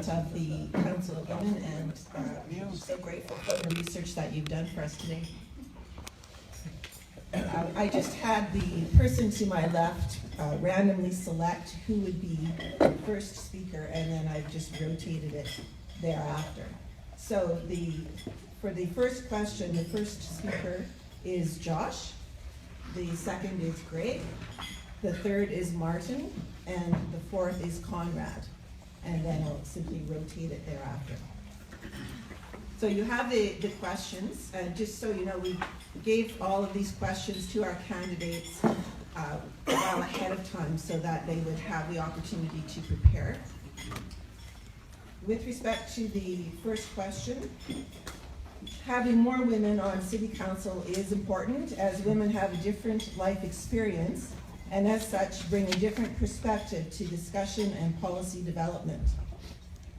front of the Council of Women, and I'm so grateful for the research that you've done for us today. I just had the person to my left randomly select who would be the first speaker, and then I've just rotated it thereafter. So for the first question, the first speaker is Josh, the second is Greg, the third is Martin, and the fourth is Conrad. And then I'll simply rotate it thereafter. So you have the questions, and just so you know, we gave all of these questions to our candidates well ahead of time so that they would have the opportunity to prepare. With respect to the first question, having more women on City Council is important, as women have a different life experience, and as such bring a different perspective to discussion and policy development.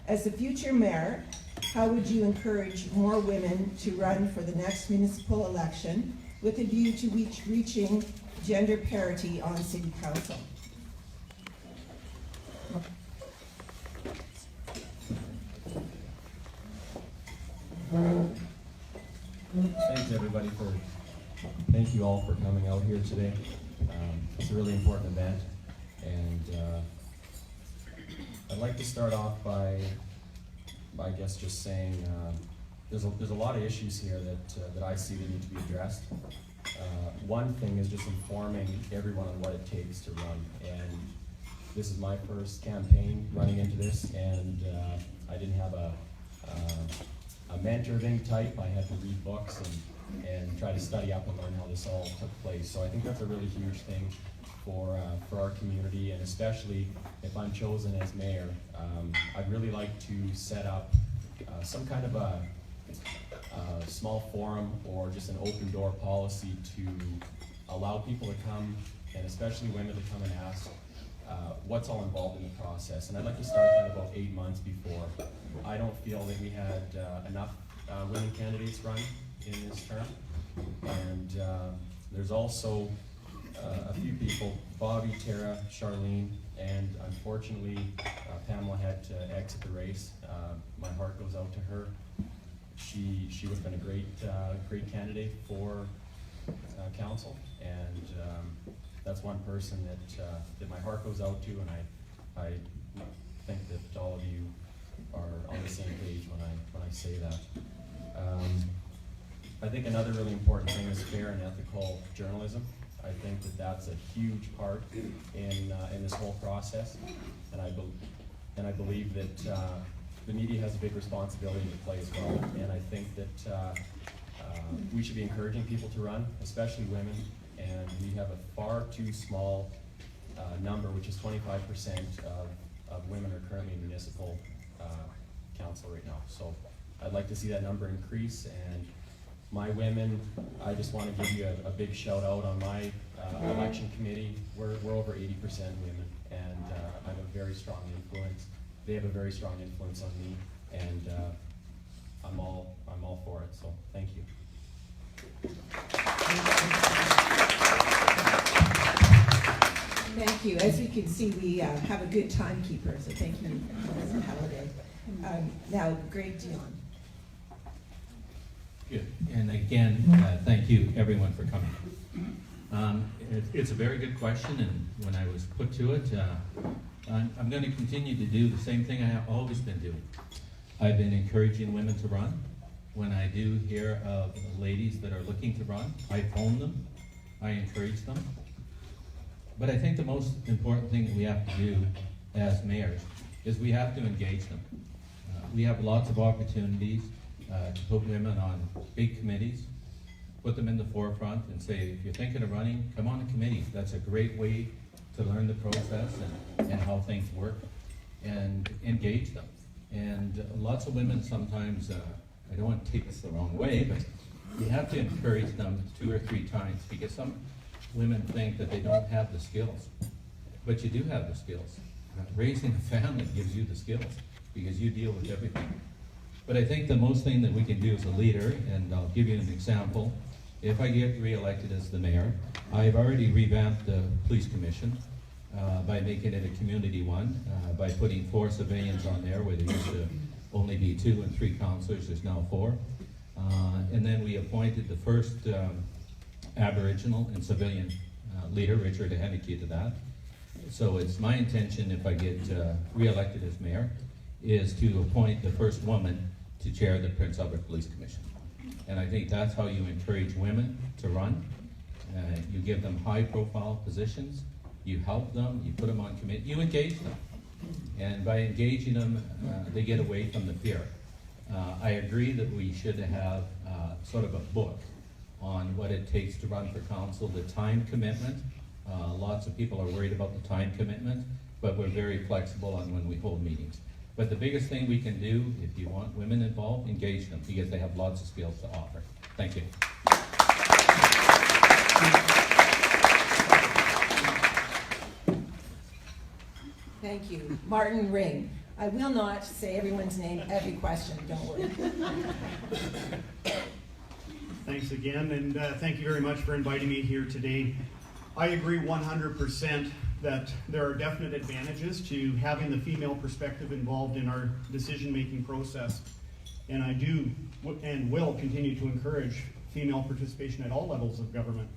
As the future mayor, how would you encourage more women to run for the next municipal election with a view to reaching gender parity on City Council? Thanks everybody thank you all for coming out here today. It's a really important event, and I'd like to start off by I guess just saying there's a lot of issues here that I see that need to be addressed. One thing is just informing everyone on what it takes to run, and this is my first campaign running into this, and I didn't have a mentor of any type. I had to read books and try to study up and learn how this all took place. So I think that's a really huge thing for our community, and especially if I'm chosen as mayor, I'd really like to set up some kind of a small forum or just an open door policy to allow people to come, and especially women, to come and ask what's all involved in the process. And I'd like to start that about 8 months before. I don't feel that we had enough women candidates run in this term, and there's also a few people, Bobby, Tara, Charlene, and unfortunately Pamela had to exit the race. My heart goes out to her. She would have been a great candidate for council, and that's one person that my heart goes out to, and I think that all of you are on the same page when I say that. I think another really important thing is fair and ethical journalism. I think that that's a huge part in this whole process, and I believe that the media has a big responsibility to play as well. And I think that we should be encouraging people to run, especially women. And we have a far too small number, which is 25% of women are currently in municipal council right now. So I'd like to see that number increase. And my women, I just want to give you a big shout out on my election committee. We're over 80% women, and I have a very strong influence. They have a very strong influence on me, and I'm all for it. So thank you. Thank you. As we can see, we have a good timekeeper, so thank you, Mr. Halliday. Now, great Dionne. Good. And again, thank you everyone for coming. It's a very good question, and when I was put to it, I'm going to continue to do the same thing I have always been doing. I've been encouraging women to run. When I do hear of ladies that are looking to run, I phone them, I encourage them. But I think the most important thing that we have to do as mayors is we have to engage them. We have lots of opportunities to put women on big committees, put them in the forefront and say, if you're thinking of running, come on a committee. That's a great way to learn the process and how things work, and engage them. And lots of women sometimes, I don't want to take this the wrong way, but you have to encourage them 2 or 3 times, because some women think that they don't have the skills, but you do have the skills. Raising a family gives you the skills, because you deal with everything. But I think the most thing that we can do as a leader, and I'll give you an example, if I get re-elected as the mayor, I've already revamped the police commission by making it a community one, by putting 4 civilians on there where there used to only be 2 and 3 councillors. There's now 4. And then we appointed the first Aboriginal and civilian leader, Richard Henneke, to that. So it's my intention, if I get re-elected as mayor, is to appoint the first woman to chair the Prince Albert Police Commission. And I think that's how you encourage women to run. You give them high-profile positions, you help them, you put them on committee, you engage them. And by engaging them, they get away from the fear. I agree that we should have sort of a book on what it takes to run for council, the time commitment. Lots of people are worried about the time commitment, but we're very flexible on when we hold meetings. But the biggest thing we can do, if you want women involved, engage them, because they have lots of skills to offer. Thank you. Thank you. Martin Ring. I will not say everyone's name every question, don't worry. Thanks again, and thank you very much for inviting me here today. I agree 100% that there are definite advantages to having the female perspective involved in our decision-making process. And I do and will continue to encourage female participation at all levels of government.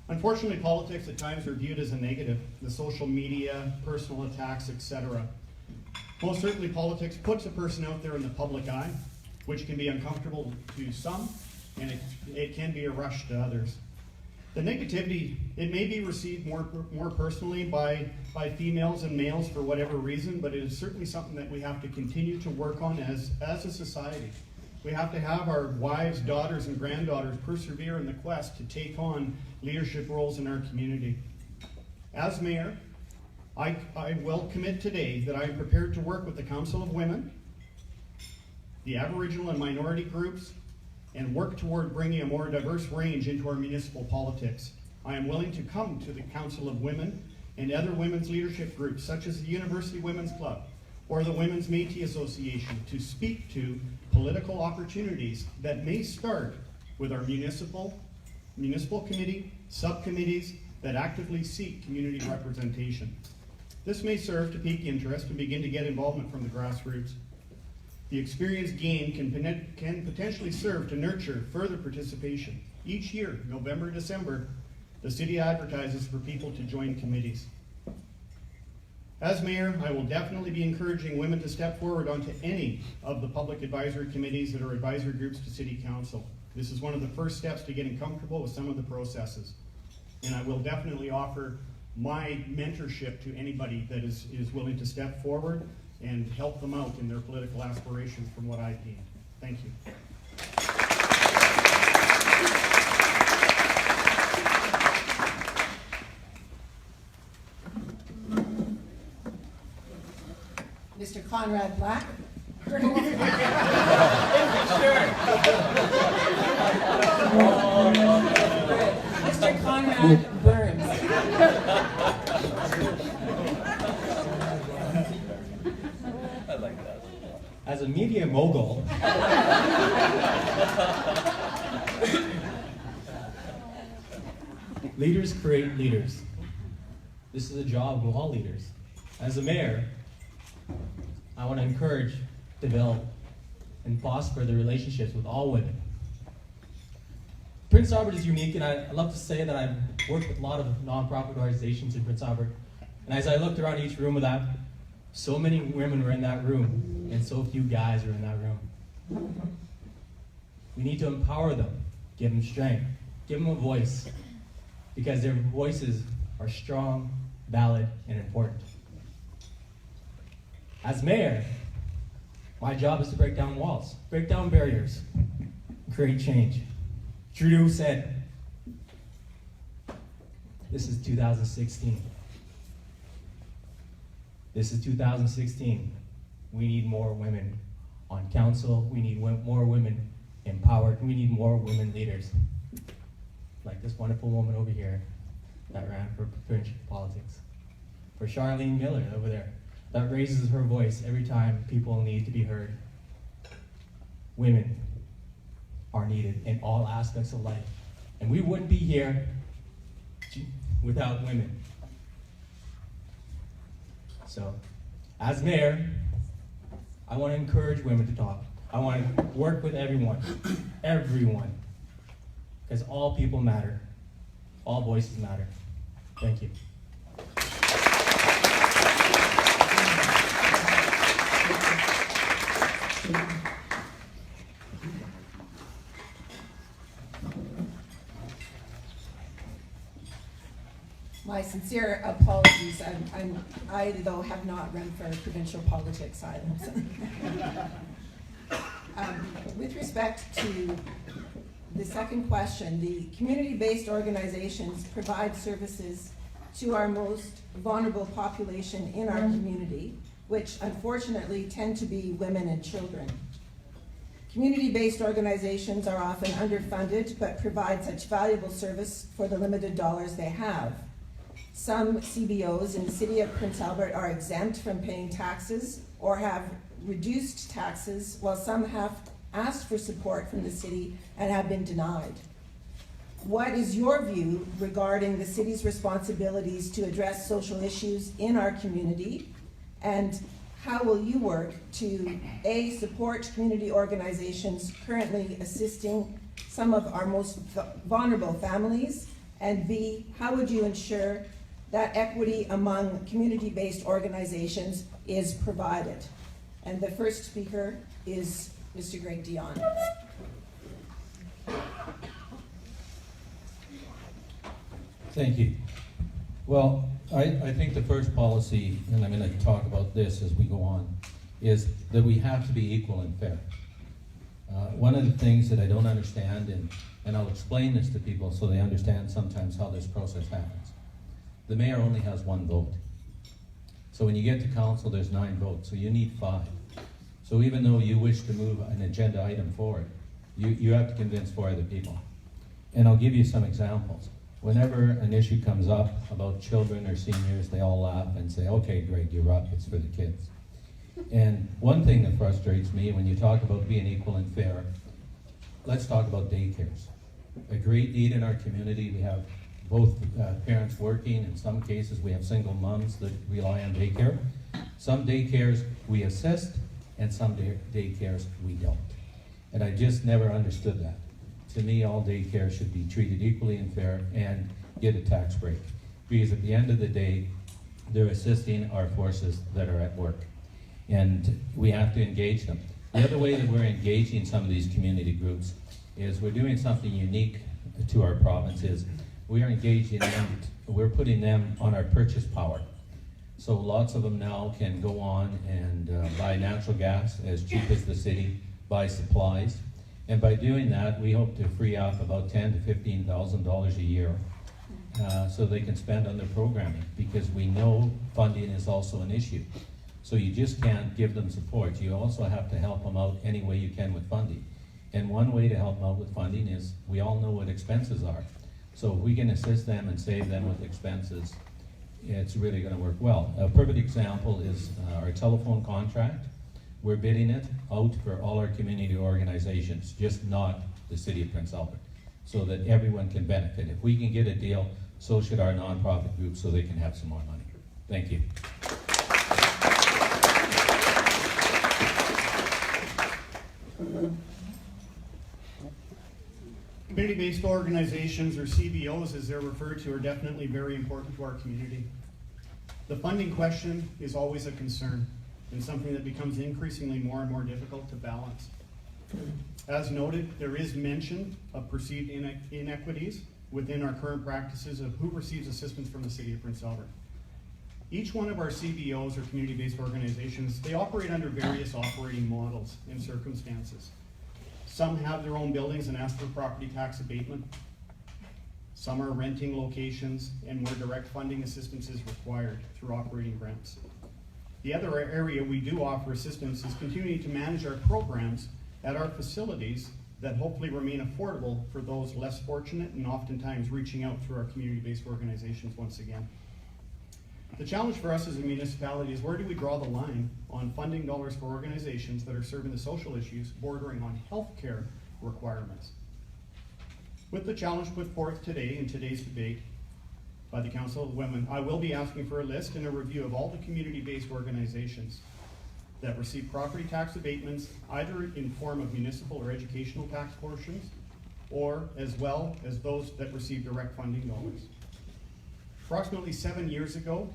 Unfortunately, politics at times are viewed as a negative, the social media, personal attacks, etc. Most certainly, politics puts a person out there in the public eye, which can be uncomfortable to some, and it can be a rush to others. The negativity, it may be received more personally by females and males for whatever reason, but it is certainly something that we have to continue to work on as a society. We have to have our wives, daughters, and granddaughters persevere in the quest to take on leadership roles in our community. As mayor, I will commit today that I am prepared to work with the Council of Women, the Aboriginal and minority groups, and work toward bringing a more diverse range into our municipal politics. I am willing to come to the Council of Women and other women's leadership groups, such as the University Women's Club or the Women's Métis Association, to speak to political opportunities that may start with our municipal committee, subcommittees that actively seek community representation. This may serve to pique interest and begin to get involvement from the grassroots. The experience gained can potentially serve to nurture further participation. Each year, November, December, the city advertises for people to join committees. As mayor, I will definitely be encouraging women to step forward onto any of the public advisory committees that are advisory groups to city council. This is one of the first steps to getting comfortable with some of the processes. And I will definitely offer my mentorship to anybody that is willing to step forward and help them out in their political aspirations from what I've gained. Thank you. Mr. Conrad Black. Mr. Conrad Burns. I like that. As a media mogul, leaders create leaders. This is a job of all leaders. As a mayor, I want to encourage, develop, and foster the relationships with all women. Prince Albert is unique, and I love to say that I've worked with a lot of nonprofit organizations in Prince Albert. And as I looked around each room of that, so many women were in that room, and so few guys were in that room. We need to empower them, give them strength, give them a voice, because their voices are strong, valid, and important. As mayor, my job is to break down walls, break down barriers, create change. Trudeau said, this is 2016. This is 2016. We need more women on council. We need more women empowered. We need more women leaders. Like this wonderful woman over here that ran for provincial politics. For Charlene Miller over there, that raises her voice every time people need to be heard. Women are needed in all aspects of life. And we wouldn't be here without women. So, as mayor, I want to encourage women to talk. I want to work with everyone, everyone, because all people matter. All voices matter. Thank you. My sincere apologies. I though have not run for provincial politics either. With respect to the second question, the community-based organizations provide services to our most vulnerable population in our community, which unfortunately tend to be women and children. Community-based organizations are often underfunded but provide such valuable service for the limited dollars they have. Some CBOs in the city of Prince Albert are exempt from paying taxes or have reduced taxes, while some have asked for support from the city and have been denied. What is your view regarding the city's responsibilities to address social issues in our community, and how will you work to A, support community organizations currently assisting some of our most vulnerable families, and B, how would you ensure that equity among community-based organizations is provided? And the first speaker is Mr. Greg Dionne. Thank you. Well, I think the first policy, and I'm going to talk about this as we go on, is that we have to be equal and fair. One of the things that I don't understand, and I'll explain this to people so they understand sometimes how this process happens. The mayor only has 1 vote. So when you get to council, there's 9 votes, so you need 5. So even though you wish to move an agenda item forward, you have to convince 4 other people. And I'll give you some examples. Whenever an issue comes up about children or seniors, they all laugh and say, okay, Greg, you're up, it's for the kids. And one thing that frustrates me when you talk about being equal and fair, let's talk about daycares. A great need in our community. We have both parents working. In some cases, we have single moms that rely on daycare. Some daycares we assist, and some daycares we don't. And I just never understood that. To me, all daycare should be treated equally and fair and get a tax break. Because at the end of the day, they're assisting our forces that are at work. And we have to engage them. The other way that we're engaging some of these community groups is we're doing something unique to our province is we are engaging them, we're putting them on our purchase power. So lots of them now can go on and buy natural gas as cheap as the city, buy supplies. And by doing that, we hope to free up about $10,000 to $15,000 a year so they can spend on their programming, because we know funding is also an issue. So you just can't give them support. You also have to help them out any way you can with funding. And one way to help them out with funding is we all know what expenses are. So if we can assist them and save them with expenses, it's really going to work well. A perfect example is our telephone contract. We're bidding it out for all our community organizations, just not the city of Prince Albert, so that everyone can benefit. If we can get a deal, so should our nonprofit groups, so they can have some more money. Thank you. Community-based organizations, or CBOs as they're referred to, are definitely very important to our community. The funding question is always a concern and something that becomes increasingly more and more difficult to balance. As noted, there is mention of perceived inequities within our current practices of who receives assistance from the city of Prince Albert. Each one of our CBOs, or community-based organizations, they operate under various operating models and circumstances. Some have their own buildings and ask for property tax abatement. Some are renting locations and where direct funding assistance is required through operating grants. The other area we do offer assistance is continuing to manage our programs at our facilities that hopefully remain affordable for those less fortunate, and oftentimes reaching out through our community-based organizations once again. The challenge for us as a municipality is, where do we draw the line on funding dollars for organizations that are serving the social issues bordering on healthcare requirements? With the challenge put forth today in today's debate by the Council of Women, I will be asking for a list and a review of all the community-based organizations. that receive property tax abatements either in form of municipal or educational tax portions, or as well as those that receive direct funding dollars. Approximately 7 years ago,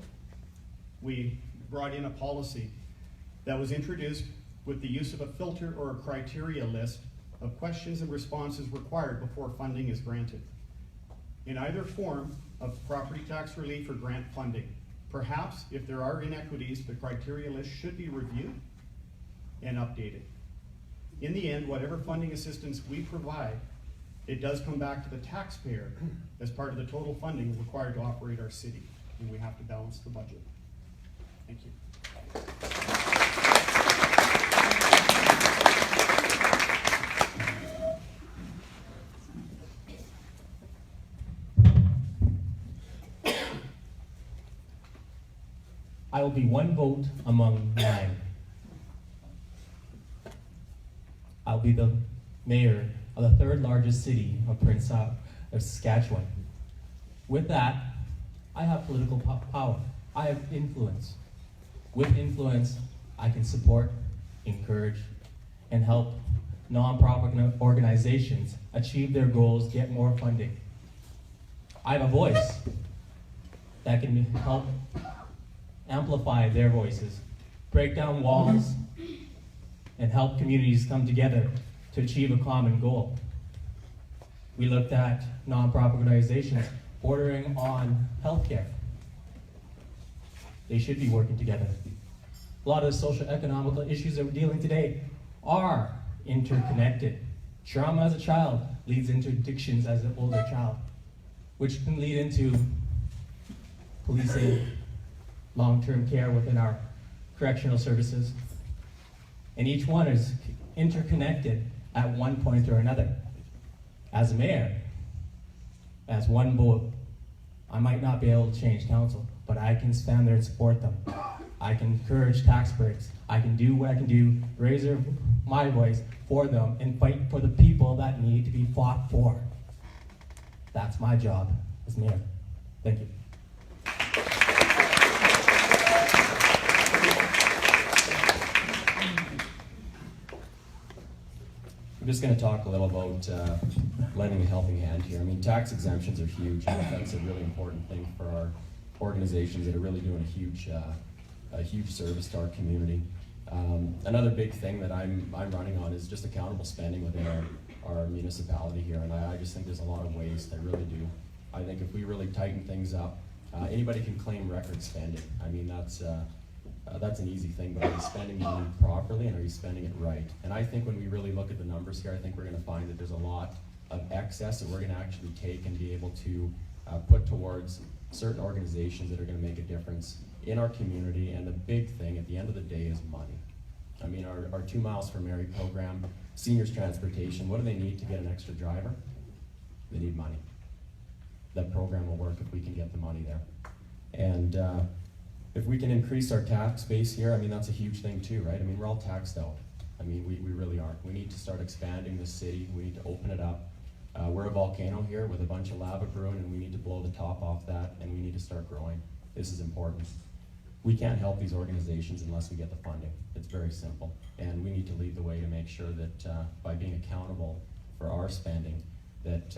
we brought in a policy that was introduced with the use of a filter or a criteria list of questions and responses required before funding is granted, in either form of property tax relief or grant funding. Perhaps, if there are inequities, the criteria list should be reviewed and updated. In the end, whatever funding assistance we provide, it does come back to the taxpayer as part of the total funding required to operate our city, and we have to balance the budget. Thank you. I will be one vote among 9. I'll be the mayor of the 3rd largest city of Saskatchewan. With that, I have political power. I have influence. With influence, I can support, encourage, and help nonprofit organizations achieve their goals, get more funding. I have a voice that can help amplify their voices, break down walls, and help communities come together to achieve a common goal. We looked at nonprofit organizations bordering on healthcare. They should be working together. A lot of the social economical issues that we're dealing today are interconnected. Trauma as a child leads into addictions as an older child, which can lead into policing, long-term care within our correctional services. And each one is interconnected at one point or another. As a mayor, as one vote, I might not be able to change council, but I can stand there and support them. I can encourage tax breaks. I can do what I can do, raise my voice for them, and fight for the people that need to be fought for. That's my job as mayor. Thank you. I'm just going to talk a little about lending a helping hand here. I mean, tax exemptions are huge. I think that's a really important thing for our organizations that are really doing a huge service to our community. Another big thing that I'm running on is just accountable spending within our municipality here, and I just think there's a lot of waste. I really do. I think if we really tighten things up, anybody can claim record spending. I mean, that's an easy thing, but are you spending money properly and are you spending it right? And I think when we really look at the numbers here, I think we're going to find that there's a lot of excess that we're going to actually take and be able to put towards certain organizations that are going to make a difference in our community. And the big thing at the end of the day is money. I mean, our 2 Miles for Mary program, seniors transportation, what do they need to get an extra driver? They need money. That program will work if we can get the money there. And if we can increase our tax base here, I mean, that's a huge thing too, right? I mean, we're all taxed out. I mean, we really are. We need to start expanding this city. We need to open it up. We're a volcano here with a bunch of lava brewing, and we need to blow the top off that, and we need to start growing. This is important. We can't help these organizations unless we get the funding. It's very simple. And we need to lead the way to make sure that by being accountable for our spending, that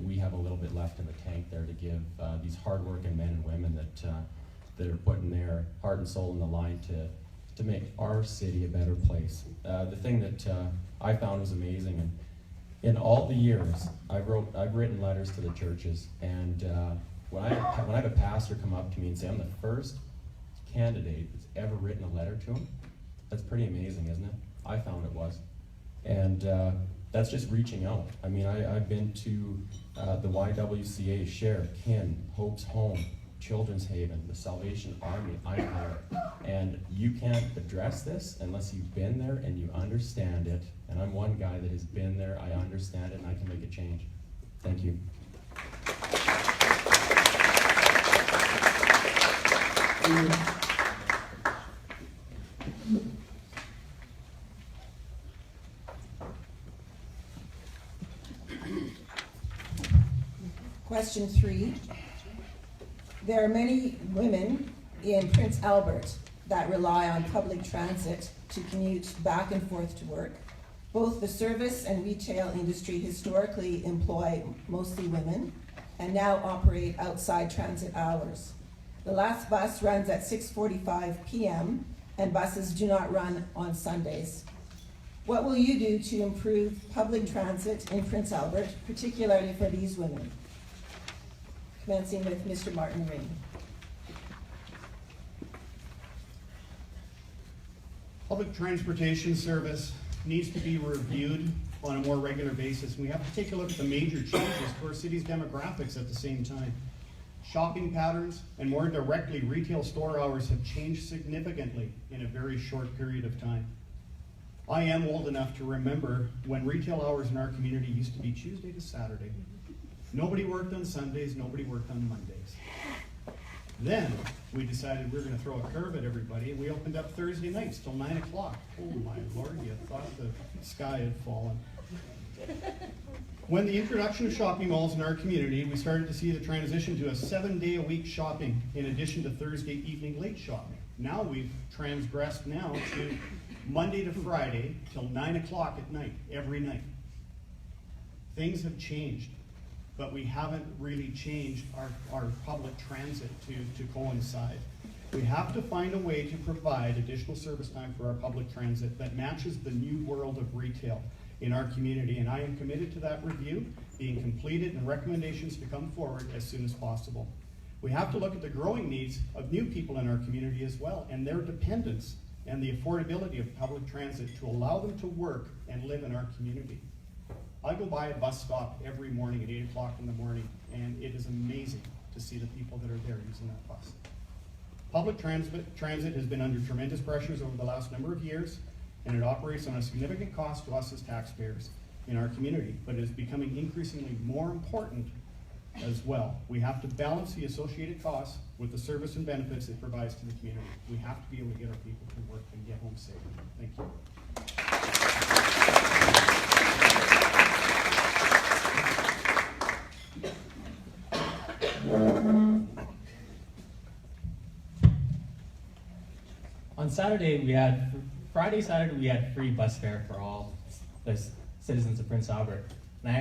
we have a little bit left in the tank there to give these hardworking men and women that are putting their heart and soul in the line to make our city a better place. The thing that I found was amazing, and in all the years I've written letters to the churches, and when I have a pastor come up to me and say, I'm the first candidate that's ever written a letter to him, that's pretty amazing, isn't it? I found it was. And that's just reaching out. I mean, I've been to the YWCA, Sheriff, Kin, Hope's Home, Children's Haven, the Salvation Army. I'm there. And you can't address this unless you've been there and you understand it. And I'm one guy that has been there, I understand it, and I can make a change. Thank you. Question 3. There are many women in Prince Albert that rely on public transit to commute back and forth to work. Both the service and retail industry historically employ mostly women and now operate outside transit hours. The last bus runs at 6:45 p.m. and buses do not run on Sundays. What will you do to improve public transit in Prince Albert, particularly for these women? Commencing with Mr. Martin Ring. Public transportation service needs to be reviewed on a more regular basis. We have to take a look at the major changes to our city's demographics at the same time. Shopping patterns and more directly retail store hours have changed significantly in a very short period of time. I am old enough to remember when retail hours in our community used to be Tuesday to Saturday. Nobody worked on Sundays, nobody worked on Mondays. Then we decided we were going to throw a curve at everybody, and we opened up Thursday nights till 9 o'clock. Oh my Lord, you thought the sky had fallen. When the introduction of shopping malls in our community, we started to see the transition to a 7-day-a-week shopping in addition to Thursday evening late shopping. Now we've transgressed now to Monday to Friday till 9 o'clock at night, every night. Things have changed, but we haven't really changed our public transit to coincide. We have to find a way to provide additional service time for our public transit that matches the new world of retail in our community, and I am committed to that review being completed and recommendations to come forward as soon as possible. We have to look at the growing needs of new people in our community as well, and their dependence and the affordability of public transit to allow them to work and live in our community. I go by a bus stop every morning at 8 o'clock in the morning, and it is amazing to see the people that are there using that bus. Public transit has been under tremendous pressures over the last number of years, and it operates on a significant cost to us as taxpayers in our community, but it is becoming increasingly more important as well. We have to balance the associated costs with the service and benefits it provides to the community. We have to be able to get our people to work and get home safe. Thank you. On Friday, Saturday, we had free bus fare for all the citizens of Prince Albert. And I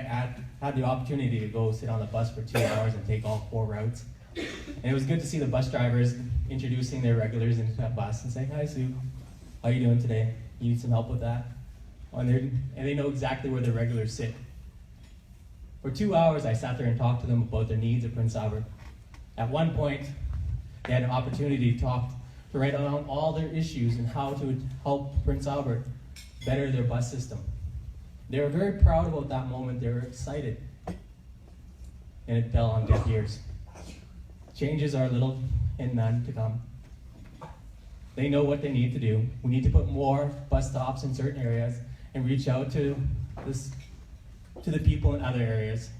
had the opportunity to go sit on the bus for 2 hours and take all 4 routes. And it was good to see the bus drivers introducing their regulars into that bus and saying, "Hi, Sue, how you doing today? You need some help with that?" And they know exactly where their regulars sit. For 2 hours, I sat there and talked to them about their needs at Prince Albert. At one point, they had an opportunity to write down all their issues and how to help Prince Albert better their bus system. They were very proud about that moment. They were excited. And it fell on deaf ears. Changes are little and none to come. They know what they need to do. We need to put more bus stops in certain areas and reach out to the people in other areas.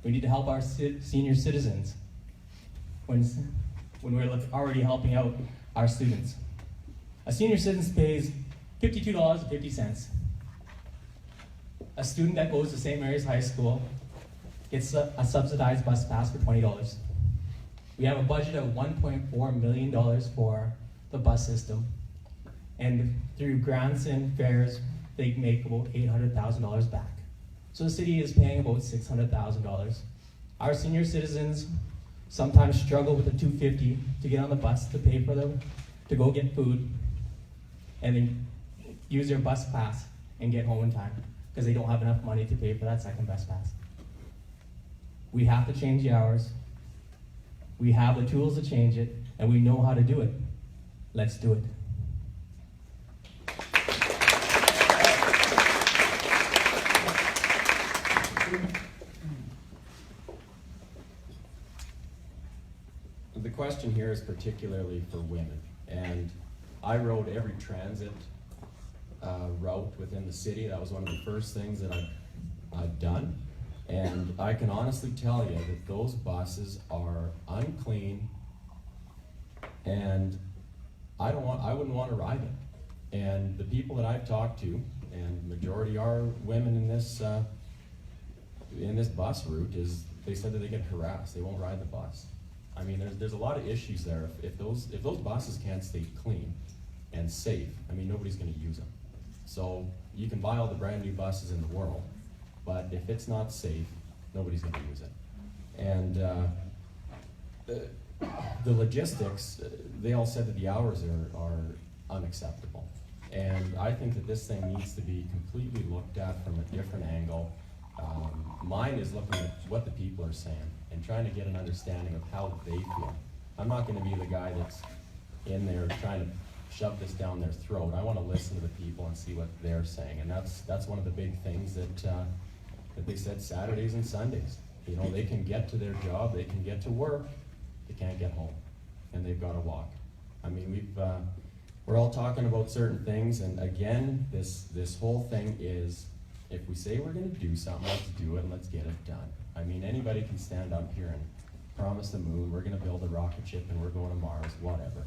We need to help our senior citizens when we're already helping out our students. A senior citizen pays $52.50. A student that goes to St. Mary's High School gets a subsidized bus pass for $20. We have a budget of $1.4 million for the bus system. And through grants and fares, they make about $800,000 back. So the city is paying about $600,000. Our senior citizens sometimes struggle with the $250 to get on the bus to pay for them, to go get food, and then use their bus pass and get home in time because they don't have enough money to pay for that second bus pass. We have to change the hours. We have the tools to change it, and we know how to do it. Let's do it. The question here is particularly for women, and I rode every transit route within the city. That was one of the first things that I've done, and I can honestly tell you that those buses are unclean, and I wouldn't want to ride them. And the people that I've talked to, and the majority are women in this bus route, is they said that they get harassed. They won't ride the bus. I mean, there's a lot of issues there. If those buses can't stay clean and safe, I mean, nobody's gonna use them. So you can buy all the brand new buses in the world, but if it's not safe, nobody's gonna use it. And the logistics, they all said that the hours are unacceptable. And I think that this thing needs to be completely looked at from a different angle. Mine is looking at what the people are saying and trying to get an understanding of how they feel. I'm not gonna be the guy that's in there trying to shove this down their throat. I wanna listen to the people and see what they're saying. And that's one of the big things that they said, Saturdays and Sundays. You know, they can get to their job, they can get to work, they can't get home, and they've gotta walk. I mean, we're all talking about certain things, and again, this whole thing is, if we say we're gonna do something, let's do it and let's get it done. I mean, anybody can stand up here and promise the moon, we're gonna build a rocket ship and we're going to Mars, whatever.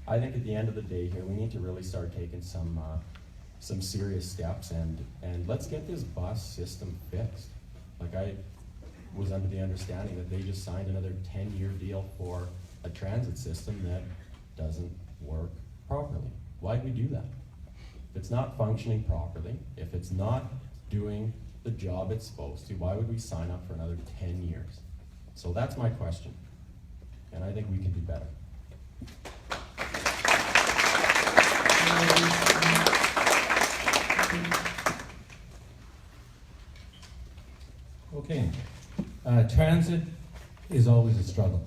I think at the end of the day here, we need to really start taking some serious steps and let's get this bus system fixed. Like, I was under the understanding that they just signed another 10-year deal for a transit system that doesn't work properly. Why'd we do that? If it's not functioning properly, if it's not doing the job it's supposed to, why would we sign up for another 10 years? So that's my question, and I think we can do better. Okay, transit is always a struggle.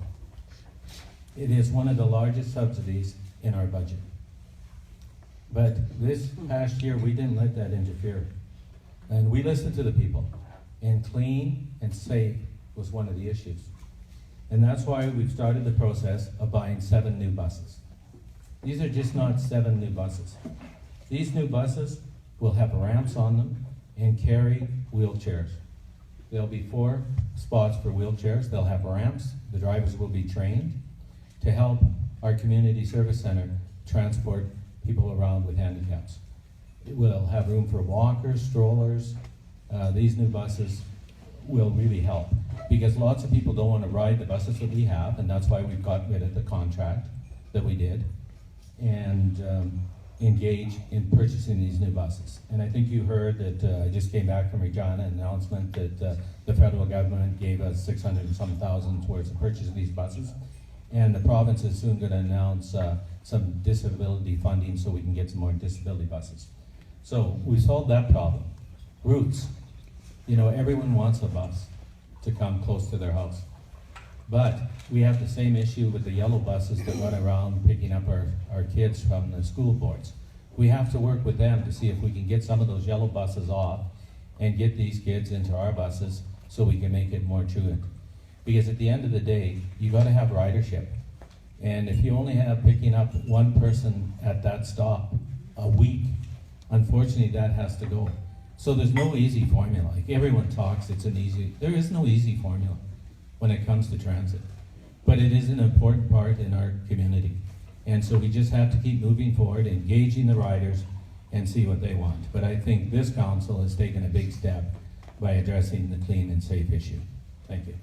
It is one of the largest subsidies in our budget. But this past year, we didn't let that interfere. And we listened to the people, and clean and safe was one of the issues. And that's why we've started the process of buying 7 new buses. These are just not 7 new buses. These new buses will have ramps on them and carry wheelchairs. There'll be 4 spots for wheelchairs. They'll have ramps. The drivers will be trained to help our community service center transport people around with handicaps. It will have room for walkers, strollers. These new buses will really help because lots of people don't want to ride the buses that we have, and that's why we've got rid of the contract that we did and engage in purchasing these new buses. And I think you heard that I just came back from Regina, an announcement that the federal government gave us 600 and some thousand towards the purchase of these buses. And the province is soon going to announce some disability funding so we can get some more disability buses. So we solved that problem. Routes. You know, everyone wants a bus to come close to their house. But we have the same issue with the yellow buses that run around picking up our kids from the school boards. We have to work with them to see if we can get some of those yellow buses off and get these kids into our buses so we can make it more truant. Because at the end of the day, you got to have ridership. And if you only have picking up one person at that stop a week, unfortunately that has to go. So there's no easy formula. Like everyone talks, there is no easy formula when it comes to transit. But it is an important part in our community. And so we just have to keep moving forward, engaging the riders, and see what they want. But I think this council has taken a big step by addressing the clean and safe issue. Thank you.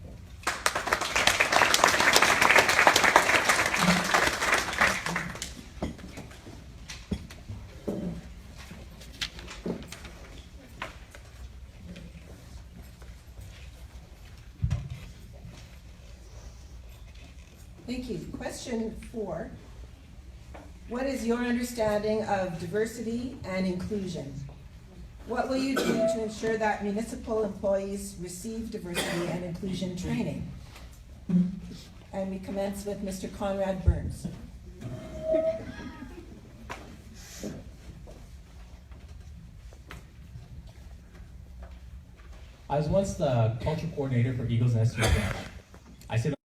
Thank you. Question 4. What is your understanding of diversity and inclusion? What will you do to ensure that municipal employees receive diversity and inclusion training? And we commence with Mr. Conrad Burns. I was once the culture coordinator for Eagles Nest Youth Ranch. I said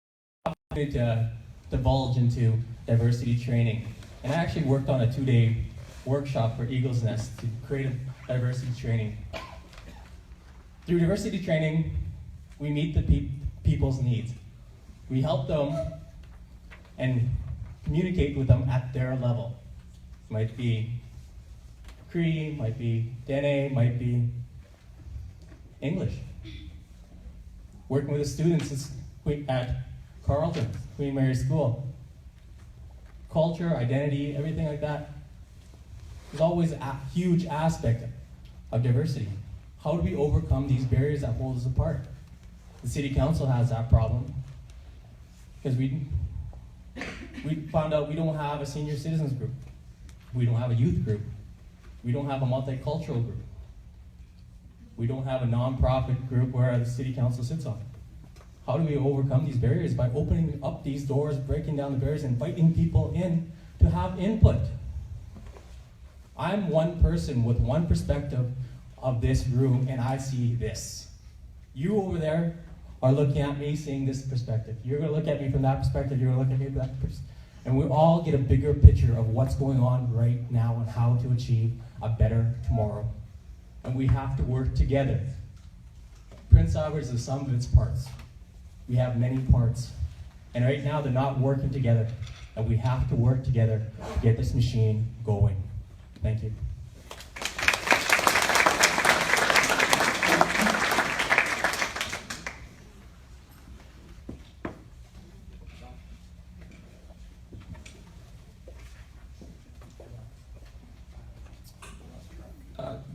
to divulge into diversity training. And I actually worked on a 2-day workshop for Eagles Nest to create a diversity training. Through diversity training, we meet the people's needs. We help them and communicate with them at their level. It might be Cree, might be Dene, might be English. Working with the students at Carleton, Queen Mary School. Culture, identity, everything like that is always a huge aspect of diversity. How do we overcome these barriers that hold us apart? The city council has that problem because we found out we don't have a senior citizens group. We don't have a youth group. We don't have a multicultural group. We don't have a nonprofit group where the city council sits on. How do we overcome these barriers? By opening up these doors, breaking down the barriers, inviting people in to have input. I'm one person with one perspective of this room, and I see this. You over there are looking at me seeing this perspective. You're going to look at me from that perspective. You're going to look at me from that perspective. And we all get a bigger picture of what's going on right now and how to achieve a better tomorrow. And we have to work together. Prince Albert is the sum of its parts. We have many parts. And right now they're not working together. And we have to work together to get this machine going. Thank you.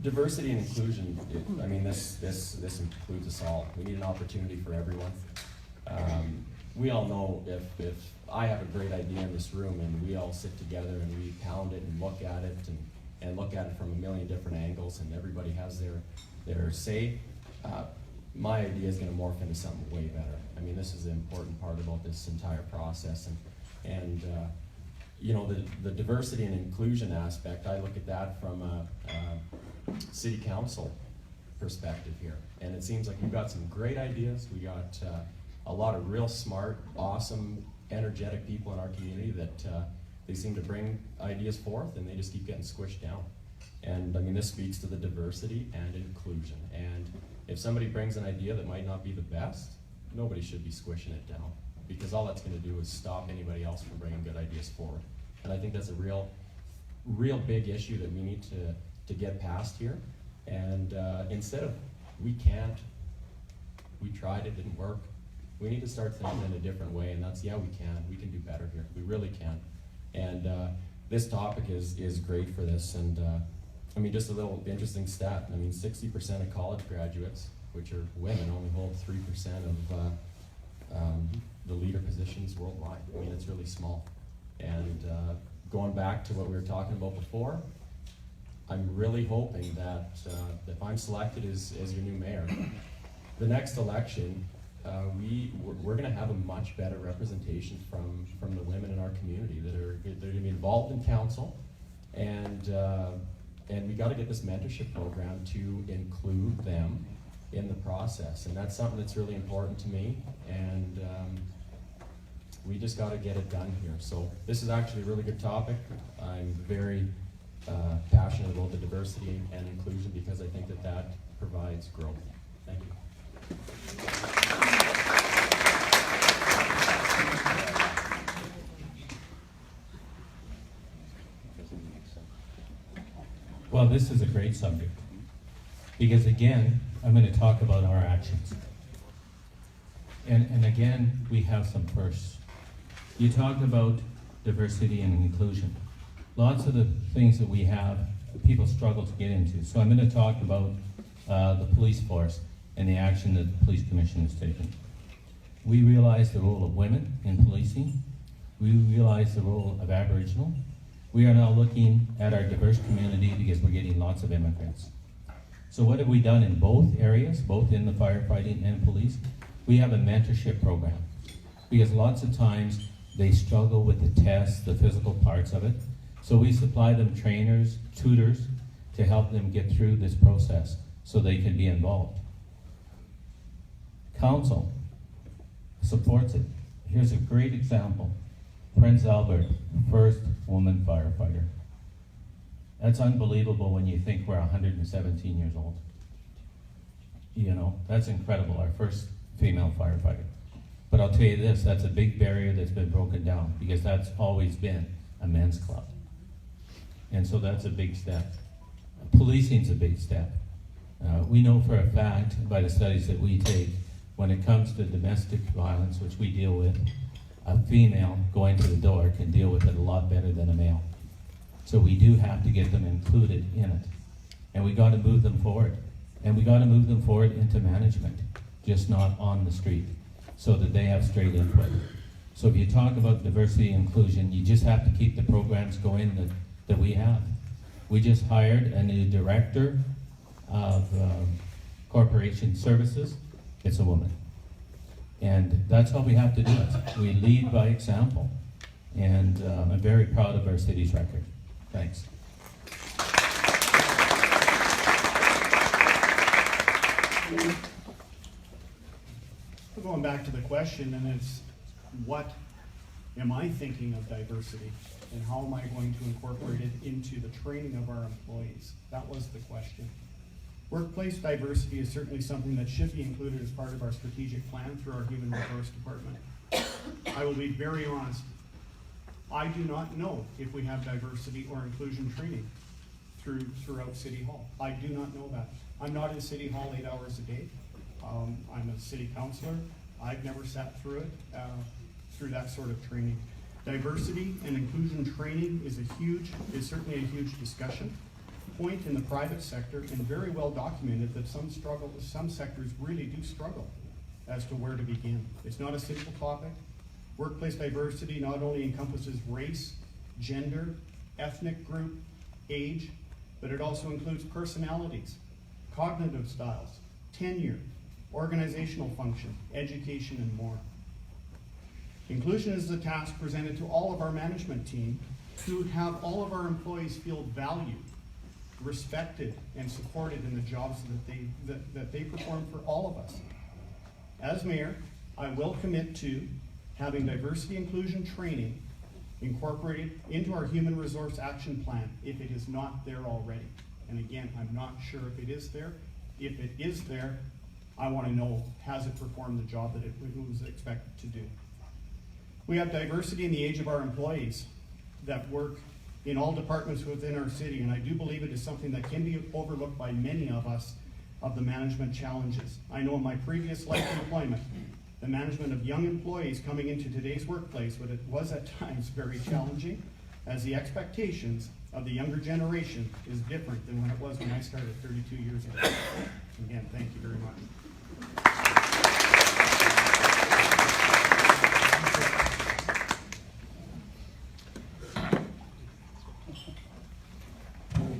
Diversity and inclusion, I mean, this includes us all. We need an opportunity for everyone. We all know if I have a great idea in this room and we all sit together and we pound it and look at it and look at it from a million different angles and everybody has their say, my idea is going to morph into something way better. I mean, this is the important part about this entire process. And you know, the diversity and inclusion aspect, I look at that from a city council perspective here. And it seems like we've got some great ideas. We got a lot of real smart, awesome, energetic people in our community that they seem to bring ideas forth and they just keep getting squished down. And I mean, this speaks to the diversity and inclusion. And if somebody brings an idea that might not be the best, nobody should be squishing it down, because all that's going to do is stop anybody else from bringing good ideas forward. And I think that's a real big issue that we need to get past here. And instead of, we can't, we tried, it didn't work, we need to start thinking in a different way, and that's, yeah, we can do better here, we really can. And this topic is great for this. And I mean, just a little interesting stat, I mean, 60% of college graduates, which are women, only hold 3% of the leader positions worldwide. I mean, it's really small. And going back to what we were talking about before, I'm really hoping that if I'm selected as your new mayor, the next election, we're going to have a much better representation from the women in our community that are going to be involved in council, and we got to get this mentorship program to include them in the process, and that's something that's really important to me. And we just got to get it done here. So this is actually a really good topic. I'm very passionate about the diversity and inclusion because I think that provides growth. Thank you. Well, this is a great subject because, again, I'm going to talk about our actions. And again, we have some firsts. You talked about diversity and inclusion. Lots of the things that we have, people struggle to get into. So I'm going to talk about the police force and the action that the police commission has taken. We realize the role of women in policing. We realize the role of Aboriginal. We are now looking at our diverse community because we're getting lots of immigrants. So what have we done in both areas, both in the firefighting and police? We have a mentorship program because lots of times they struggle with the tests, the physical parts of it. So we supply them trainers, tutors to help them get through this process so they can be involved. Council supports it. Here's a great example. Prince Albert, first woman firefighter. That's unbelievable when you think we're 117 years old. You know, that's incredible, our first female firefighter. But I'll tell you this, that's a big barrier that's been broken down because that's always been a men's club. And so that's a big step. Policing's a big step. We know for a fact by the studies that we take, when it comes to domestic violence, which we deal with, a female going to the door can deal with it a lot better than a male. So we do have to get them included in it. And we got to move them forward. And we got to move them forward into management, just not on the street, so that they have straight input. So if you talk about diversity and inclusion, you just have to keep the programs going that we have. We just hired a new director of corporation services. It's a woman. And that's how we have to do it. We lead by example. And I'm very proud of our city's record. Thanks. Going back to the question, and it's what am I thinking of diversity, and how am I going to incorporate it into the training of our employees? That was the question. Workplace diversity is certainly something that should be included as part of our strategic plan through our human resource department. I will be very honest. I do not know if we have diversity or inclusion training throughout City Hall. I do not know that. I'm not in City Hall 8 hours a day. I'm a city councilor. I've never sat through it, through that sort of training. Diversity and inclusion training is certainly a huge discussion point in the private sector, and very well documented that some sectors really do struggle as to where to begin. It's not a simple topic. Workplace diversity not only encompasses race, gender, ethnic group, age, but it also includes personalities, cognitive styles, tenure, organizational function, education, and more. Inclusion is the task presented to all of our management team to have all of our employees feel valued, respected, and supported in the jobs that they perform for all of us. As mayor, I will commit to having diversity inclusion training incorporated into our human resource action plan if it is not there already. And again, I'm not sure if it is there. If it is there, I want to know, has it performed the job that it was expected to do? We have diversity in the age of our employees that work in all departments within our city, and I do believe it is something that can be overlooked by many of us of the management challenges. I know in my previous life employment, the management of young employees coming into today's workplace, but it was at times very challenging, as the expectations of the younger generation is different than when it was when I started 32 years ago. Again, thank you very much.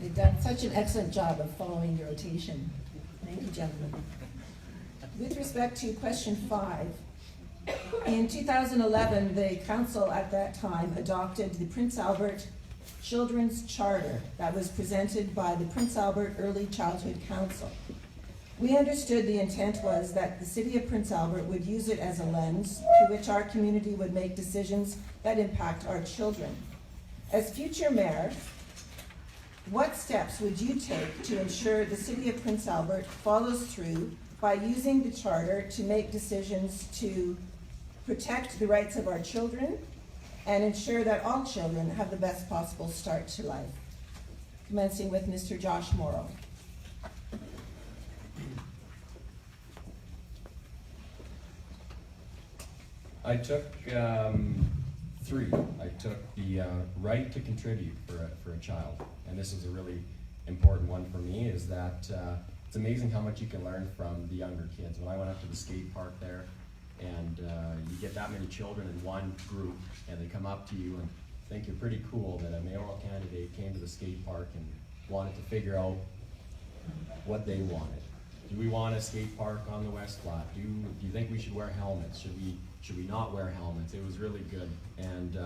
You've done such an excellent job of following your rotation. Thank you, gentlemen. With respect to question 5, in 2011, the council at that time adopted the Prince Albert Children's Charter that was presented by the Prince Albert Early Childhood Council. We understood the intent was that the city of Prince Albert would use it as a lens through which our community would make decisions that impact our children. As future mayor, what steps would you take to ensure the city of Prince Albert follows through by using the charter to make decisions to protect the rights of our children and ensure that all children have the best possible start to life? Commencing with Mr. Josh Morrow. I took 3. I took the right to contribute for a child, and this is a really important one for me, is that it's amazing how much you can learn from the younger kids. When I went up to the skate park there, and you get that many children in one group, and they come up to you and think you're pretty cool that a mayoral candidate came to the skate park and wanted to figure out what they wanted. Do we want a skate park on the West Flat? Do you think we should wear helmets? Should we not wear helmets? It was really good, and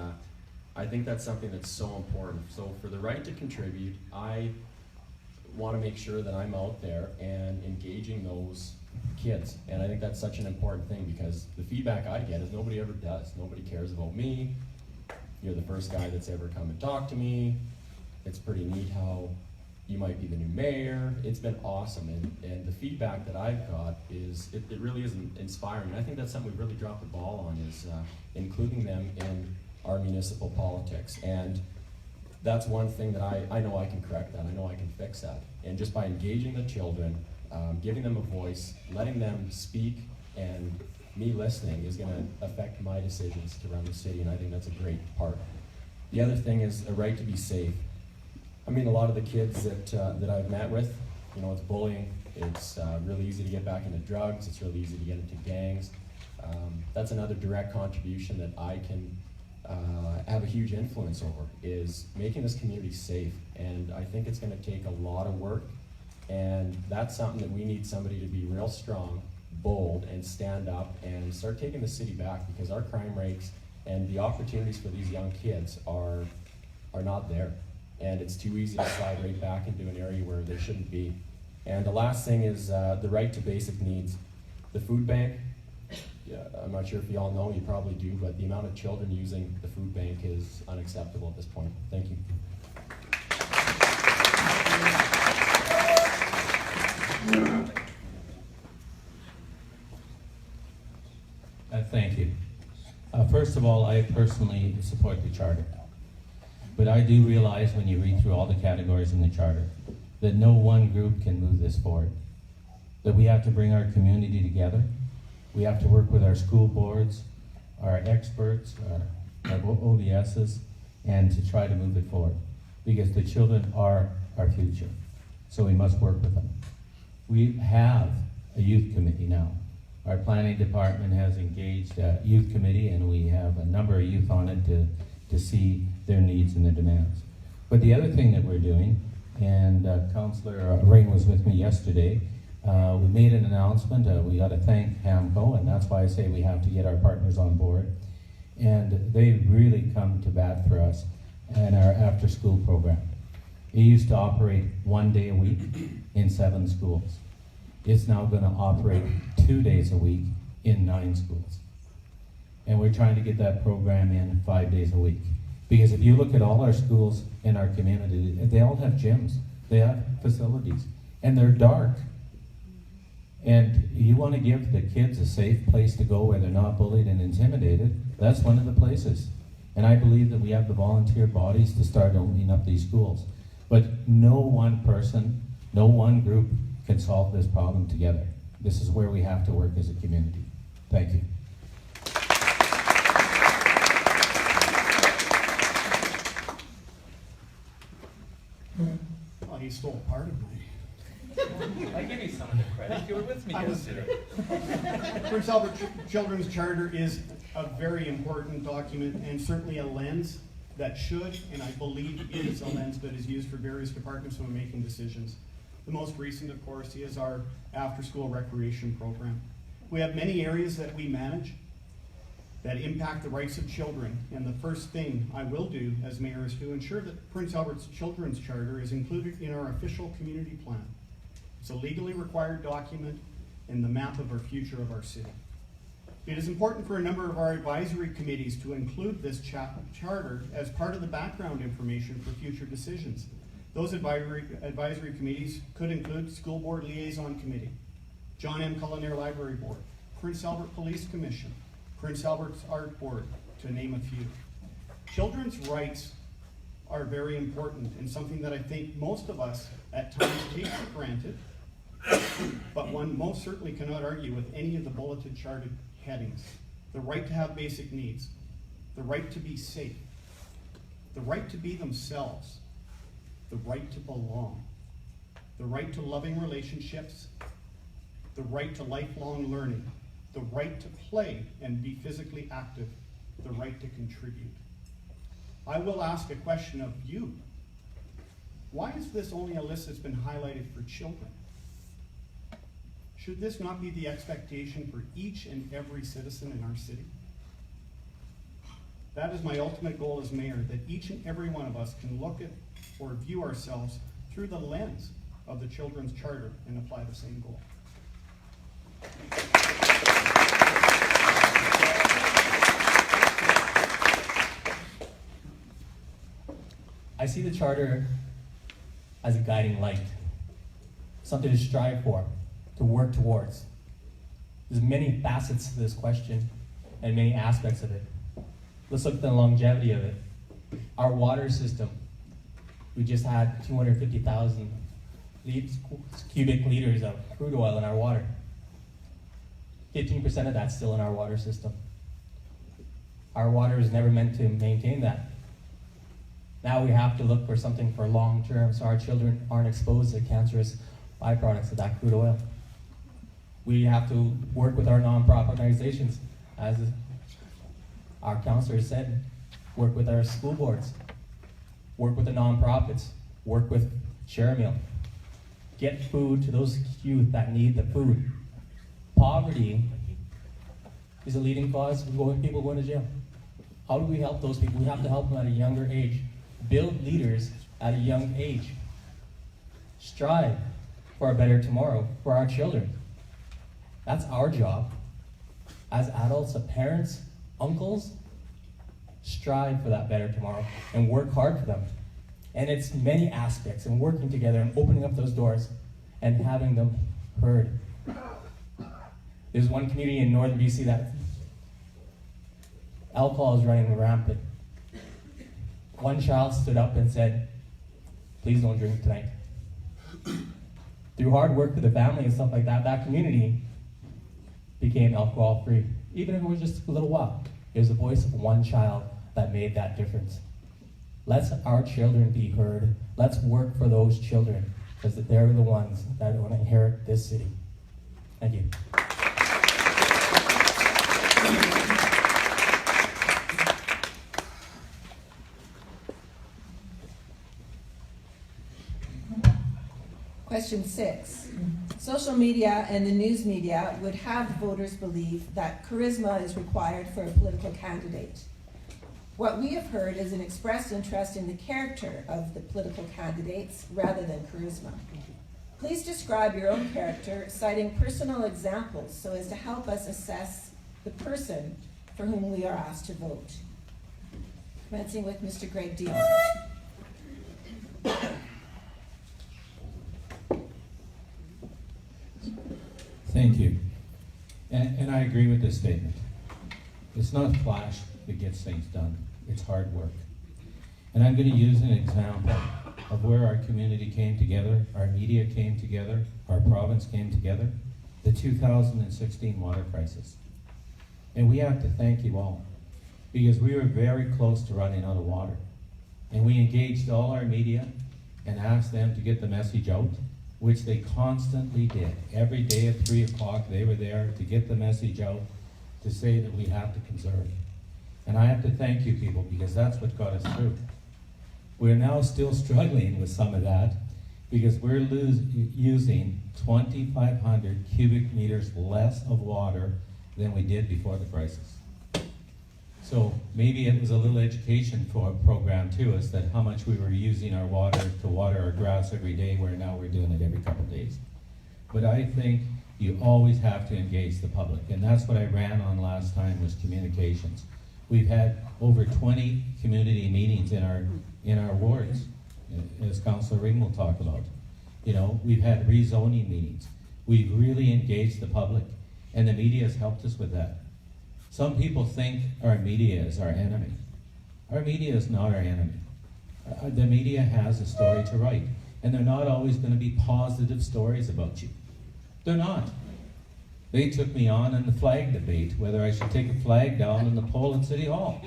I think that's something that's so important. So for the right to contribute, I want to make sure that I'm out there and engaging those kids, and I think that's such an important thing, because the feedback I get is nobody ever does. Nobody cares about me. You're the first guy that's ever come and talked to me. It's pretty neat how you might be the new mayor. It's been awesome, and the feedback that I've got is, it really is inspiring. And I think that's something we've really dropped the ball on, is including them in our municipal politics. And that's one thing that I know I can correct that, I know I can fix that. And just by engaging the children, giving them a voice, letting them speak and me listening is gonna affect my decisions to run the city, and I think that's a great part. The other thing is a right to be safe. I mean, a lot of the kids that I've met with, you know, it's bullying, it's really easy to get back into drugs, it's really easy to get into gangs. That's another direct contribution that I can have a huge influence over, is making this community safe. And I think it's gonna take a lot of work, and that's something that we need somebody to be real strong, bold, and stand up and start taking the city back, because our crime rates and the opportunities for these young kids are not there. And it's too easy to slide right back into an area where they shouldn't be. And the last thing is the right to basic needs. The food bank, yeah, I'm not sure if you all know, you probably do, but the amount of children using the food bank is unacceptable at this point. Thank you. Thank you. First of all, I personally support the charter. But I do realize when you read through all the categories in the charter that no one group can move this forward. That we have to bring our community together. We have to work with our school boards, our experts, our OBSs, and to try to move it forward. Because the children are our future. So we must work with them. We have a youth committee now. Our planning department has engaged a youth committee, and we have a number of youth on it to see their needs and their demands. But the other thing that we're doing, and Councillor Ring was with me yesterday, we made an announcement. We got to thank HAMCO, and that's why I say we have to get our partners on board. And they've really come to bat for us in our after-school program. It used to operate 1 day a week in 7 schools. It's now going to operate 2 days a week in 9 schools. And we're trying to get that program in 5 days a week. Because if you look at all our schools in our community, they all have gyms, they have facilities, and they're dark. And you want to give the kids a safe place to go where they're not bullied and intimidated, that's one of the places. And I believe that we have the volunteer bodies to start opening up these schools. But no one person, no one group can solve this problem together. This is where we have to work as a community. Thank you. Well, he stole part of my. I give you some of the credit. You were with me I was yesterday. Prince Albert Children's Charter is a very important document, and certainly a lens that should, and I believe is a lens that is used for various departments when making decisions. The most recent, of course, is our after-school recreation program. We have many areas that we manage that impact the rights of children, and the first thing I will do as mayor is to ensure that Prince Albert's Children's Charter is included in our official community plan. It's a legally required document and the map of our future of our city. It is important for a number of our advisory committees to include this charter as part of the background information for future decisions. Those advisory committees could include School Board Liaison Committee, John M. Culinary Library Board, Prince Albert Police Commission, Prince Albert's Art Board, to name a few. Children's rights are very important and something that I think most of us at times take for granted, but one most certainly cannot argue with any of the bulleted charted headings. The right to have basic needs, the right to be safe, the right to be themselves, the right to belong, the right to loving relationships, the right to lifelong learning, the right to play and be physically active, the right to contribute. I will ask a question of you. Why is this only a list that's been highlighted for children? Should this not be the expectation for each and every citizen in our city? That is my ultimate goal as mayor, that each and every one of us can look at or view ourselves through the lens of the Children's Charter and apply the same goal. I see the charter as a guiding light, something to strive for, to work towards. There's many facets to this question and many aspects of it. Let's look at the longevity of it. Our water system, we just had 250,000 cubic liters of crude oil in our water. 15% of that's still in our water system. Our water is never meant to maintain that. Now we have to look for something for long term so our children aren't exposed to cancerous byproducts of that crude oil. We have to work with our nonprofit organizations, as our counselor said, work with our school boards, work with the nonprofits, work with Share a Meal. Get food to those youth that need the food. Poverty is a leading cause of people going to jail. How do we help those people? We have to help them at a younger age. Build leaders at a young age. Strive for a better tomorrow for our children. That's our job. As adults, as parents, uncles, strive for that better tomorrow and work hard for them. And it's many aspects, and working together and opening up those doors and having them heard. There's one community in northern BC that alcohol is running rampant. One child stood up and said, "Please don't drink tonight." Through hard work with the family and stuff like that, that community became alcohol free. Even if it was just a little while. It was the voice of one child that made that difference. Let's our children be heard. Let's work for those children, because they're the ones that want to inherit this city. Thank you. Question 6. Social media and the news media would have voters believe that charisma is required for a political candidate. What we have heard is an expressed interest in the character of the political candidates rather than charisma. Please describe your own character, citing personal examples so as to help us assess the person for whom we are asked to vote. Commencing with Mr. Greg Dionne. Thank you. And I agree with this statement. It's not flash that gets things done. It's hard work. And I'm going to use an example of where our community came together, our media came together, our province came together, the 2016 water crisis. And we have to thank you all, because we were very close to running out of water. And we engaged all our media and asked them to get the message out, which they constantly did. Every day at 3 o'clock, they were there to get the message out, to say that we have to conserve. And I have to thank you people, because that's what got us through. We're now still struggling with some of that, because we're using 2,500 cubic meters less of water than we did before the crisis. So maybe it was a little education program to us, that how much we were using our water to water our grass every day, where now we're doing it every couple of days. But I think you always have to engage the public, and that's what I ran on last time, was communications. We've had over 20 community meetings in our wards, as Councillor Ring will talk about. You know, we've had rezoning meetings. We've really engaged the public, and the media has helped us with that. Some people think our media is our enemy. Our media is not our enemy. The media has a story to write, and they're not always going to be positive stories about you. They're not. They took me on in the flag debate, whether I should take a flag down in the pole at City Hall.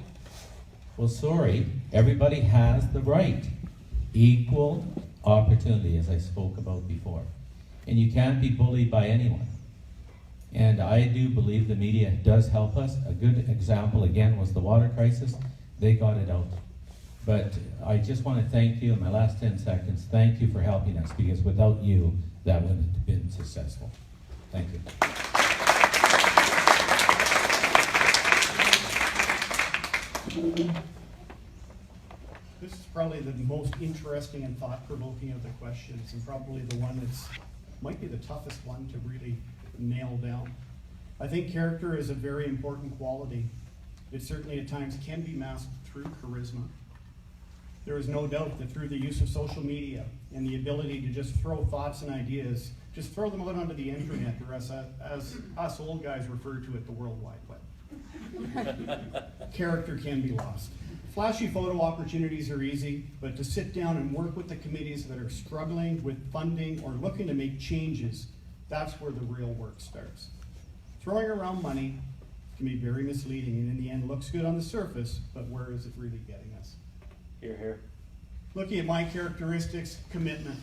Well, sorry, everybody has the right. Equal opportunity, as I spoke about before. And you can't be bullied by anyone. And I do believe the media does help us. A good example, again, was the water crisis. They got it out. But I just want to thank you in my last 10 seconds. Thank you for helping us, because without you, that wouldn't have been successful. Thank you. This is probably the most interesting and thought-provoking of the questions, and probably the one that's might be the toughest one to really nail down. I think character is a very important quality. It certainly at times can be masked through charisma. There is no doubt that through the use of social media and the ability to just throw thoughts and ideas, just throw them out onto the internet, or as us old guys refer to it, the World Wide Web. Character can be lost. Flashy photo opportunities are easy, but to sit down and work with the committees that are struggling with funding or looking to make changes, that's where the real work starts. Throwing around money can be very misleading, and in the end looks good on the surface, but where is it really getting us? Here, here. Looking at my characteristics, commitment.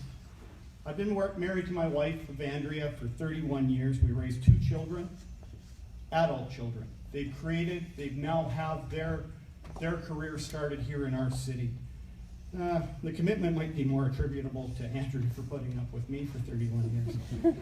I've been married to my wife, Evandria, for 31 years. We raised 2 children, adult children. They've now have their career started here in our city. The commitment might be more attributable to Andrew for putting up with me for 31 years.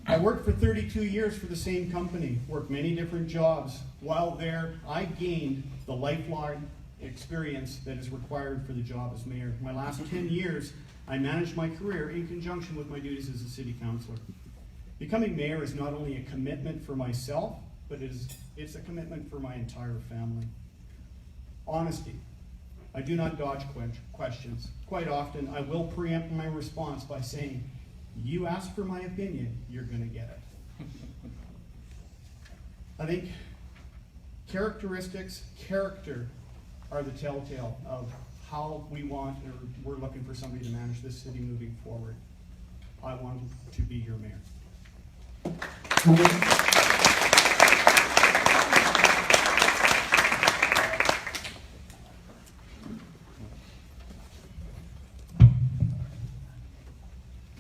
I worked for 32 years for the same company, worked many different jobs. While there, I gained the lifelong experience that is required for the job as mayor. My last 10 years, I managed my career in conjunction with my duties as a city councilor. Becoming mayor is not only a commitment for myself, but it's a commitment for my entire family. Honesty. I do not dodge questions. Quite often, I will preempt my response by saying, you ask for my opinion, you're going to get it. I think character are the telltale of how we want, or we're looking for somebody to manage this city moving forward. I want to be your mayor.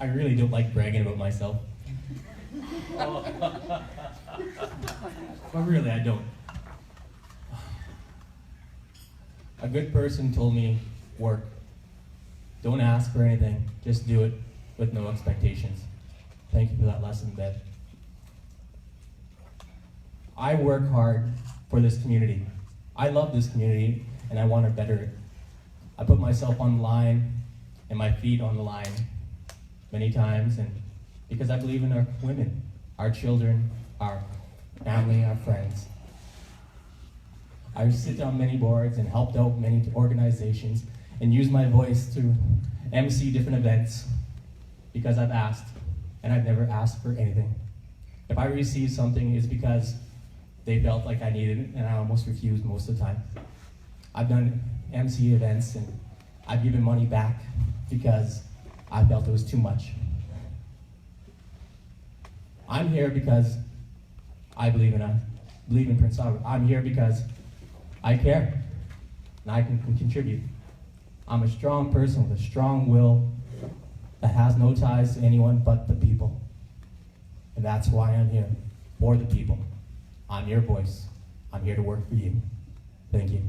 I really don't like bragging about myself. But really, I don't. A good person told me, work. Don't ask for anything, just do it with no expectations. Thank you for that lesson, Bev. I work hard for this community. I love this community, and I want to better it. I put myself on the line and my feet on the line many times, and because I believe in our women, our children, our family, our friends. I sit on many boards and helped out many organizations and use my voice to MC different events because I've asked, and I've never asked for anything. If I receive something, it's because they felt like I needed it, and I almost refused most of the time. I've done MC events, and I've given money back because I felt it was too much. I'm here because I believe in Prince Albert. I'm here because I care, and I can contribute. I'm a strong person with a strong will that has no ties to anyone but the people. And that's why I'm here, for the people. I'm your voice. I'm here to work for you. Thank you.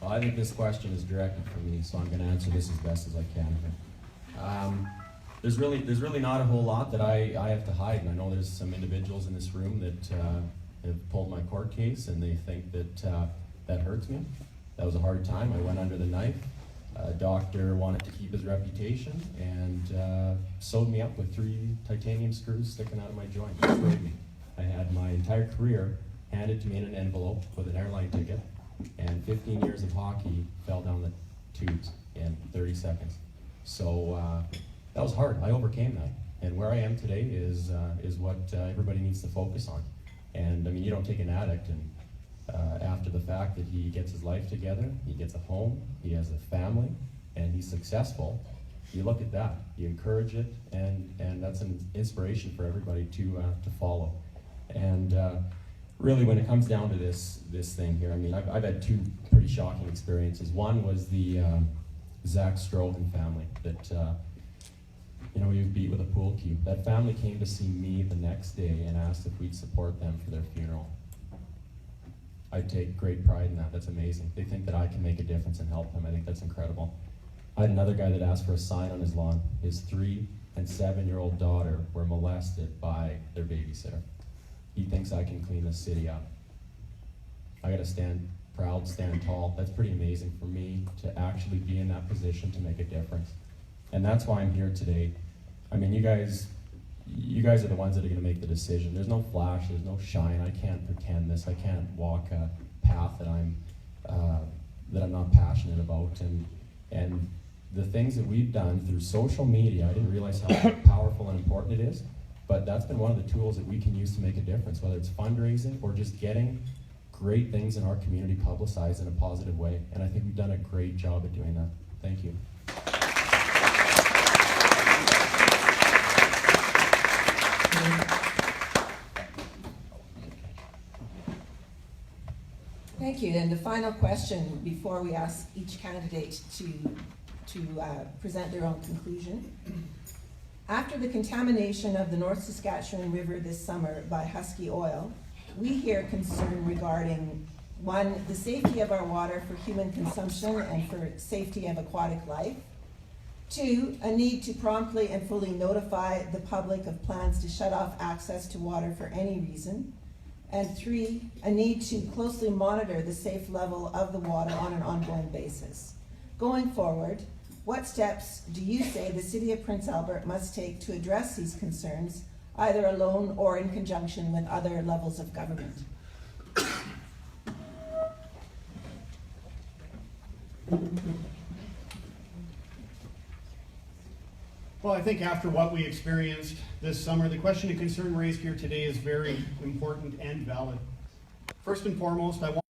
Well, I think this question is directed for me, so I'm going to answer this as best as I can. There's really not a whole lot that I have to hide, and I know there's some individuals in this room that have pulled my court case, and they think that that hurts me. That was a hard time. I went under the knife. A doctor wanted to keep his reputation and sewed me up with 3 titanium screws sticking out of my joint. It destroyed me. I had my entire career handed to me in an envelope with an airline ticket, and 15 years of hockey fell down the tubes in 30 seconds. So that was hard. I overcame that, and where I am today is what everybody needs to focus on. And I mean, you don't take an addict and after the fact that he gets his life together, he gets a home, he has a family, and he's successful. You look at that, you encourage it, and that's an inspiration for everybody to follow. And really, when it comes down to this thing here, I mean, I've had 2 pretty shocking experiences. One was the Zach Strogan family that we beat with a pool cue. That family came to see me the next day and asked if we'd support them for their funeral. I take great pride in that. That's amazing. They think that I can make a difference and help them. I think that's incredible. I had another guy that asked for a sign on his lawn. His 3- and 7-year-old daughter were molested by their babysitter. He thinks I can clean the city up. I gotta stand proud, stand tall. That's pretty amazing for me to actually be in that position to make a difference. And that's why I'm here today. I mean, you guys are the ones that are gonna make the decision. There's no flash, there's no shine. I can't pretend this. I can't walk a path that I'm not passionate about. And the things that we've done through social media, I didn't realize how powerful and important it is. But that's been one of the tools that we can use to make a difference, whether it's fundraising or just getting great things in our community publicized in a positive way. And I think we've done a great job at doing that. Thank you. Thank you. And the final question before we ask each candidate to present their own conclusion. After the contamination of the North Saskatchewan River this summer by Husky oil, we hear concern regarding, one, the safety of our water for human consumption and for safety of aquatic life. Two, a need to promptly and fully notify the public of plans to shut off access to water for any reason. And three, a need to closely monitor the safe level of the water on an ongoing basis. Going forward, what steps do you say the City of Prince Albert must take to address these concerns, either alone or in conjunction with other levels of government? Well, I think after what we experienced this summer, the question and concern raised here today is very important and valid. First and foremost, I want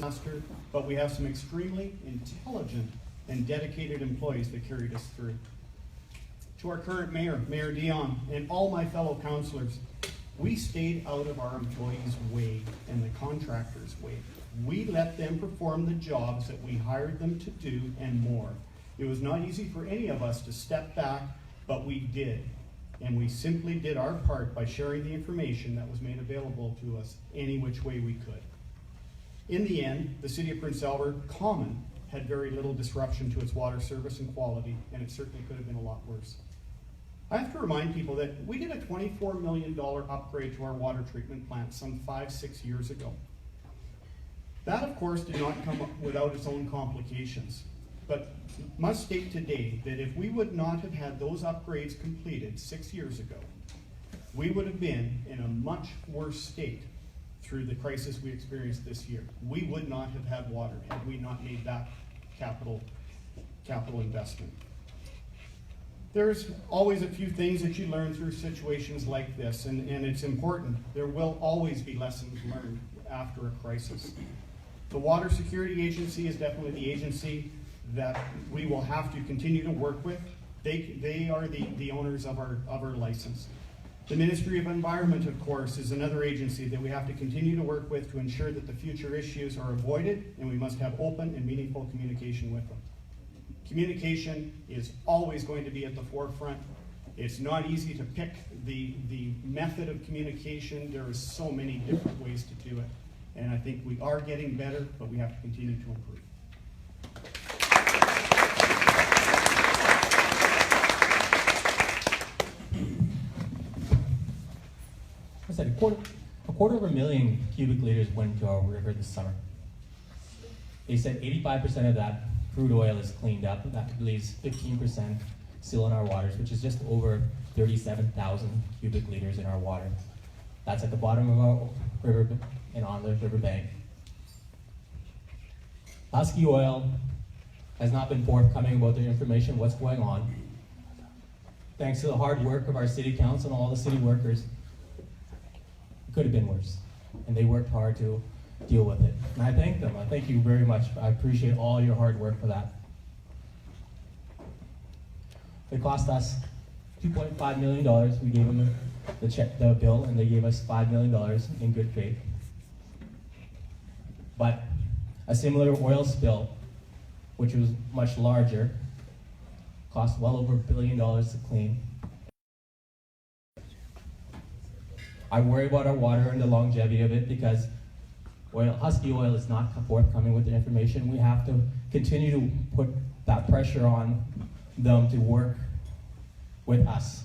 to master, but we have some extremely intelligent and dedicated employees that carried us through. To our current mayor, Mayor Dionne, and all my fellow councillors, we stayed out of our employees' way and the contractors' way. We let them perform the jobs that we hired them to do and more. It was not easy for any of us to step back, but we did. And we simply did our part by sharing the information that was made available to us any which way we could. In the end, the City of Prince Albert Common had very little disruption to its water service and quality, and it certainly could have been a lot worse. I have to remind people that we did a $24 million upgrade to our water treatment plant some 5-6 years ago. That, of course, did not come up without its own complications. But must state today that if we would not have had those upgrades completed 6 years ago, we would have been in a much worse state through the crisis we experienced this year. We would not have had water had we not made that capital investment. There's always a few things that you learn through situations like this, and it's important. There will always be lessons learned after a crisis. The Water Security Agency is definitely the agency that we will have to continue to work with. They are the owners of our license. The Ministry of Environment, of course, is another agency that we have to continue to work with to ensure that the future issues are avoided, and we must have open and meaningful communication with them. Communication is always going to be at the forefront. It's not easy to pick the method of communication. There are so many different ways to do it. And I think we are getting better, but we have to continue to improve. I said a quarter of a million cubic liters went into our river this summer. They said 85% of that crude oil is cleaned up. That leaves 15% still in our waters, which is just over 37,000 cubic liters in our water. That's at the bottom of our river and on the riverbank. Husky Oil has not been forthcoming about their information, what's going on. Thanks to the hard work of our city council and all the city workers, it could have been worse. And they worked hard to deal with it. And I thank them. I thank you very much. I appreciate all your hard work for that. It cost us $2.5 million. We gave them the bill, and they gave us $5 million in good faith. But a similar oil spill, which was much larger, cost well over $1 billion to clean. I worry about our water and the longevity of it because Husky Oil is not forthcoming with the information. We have to continue to put that pressure on them to work with us,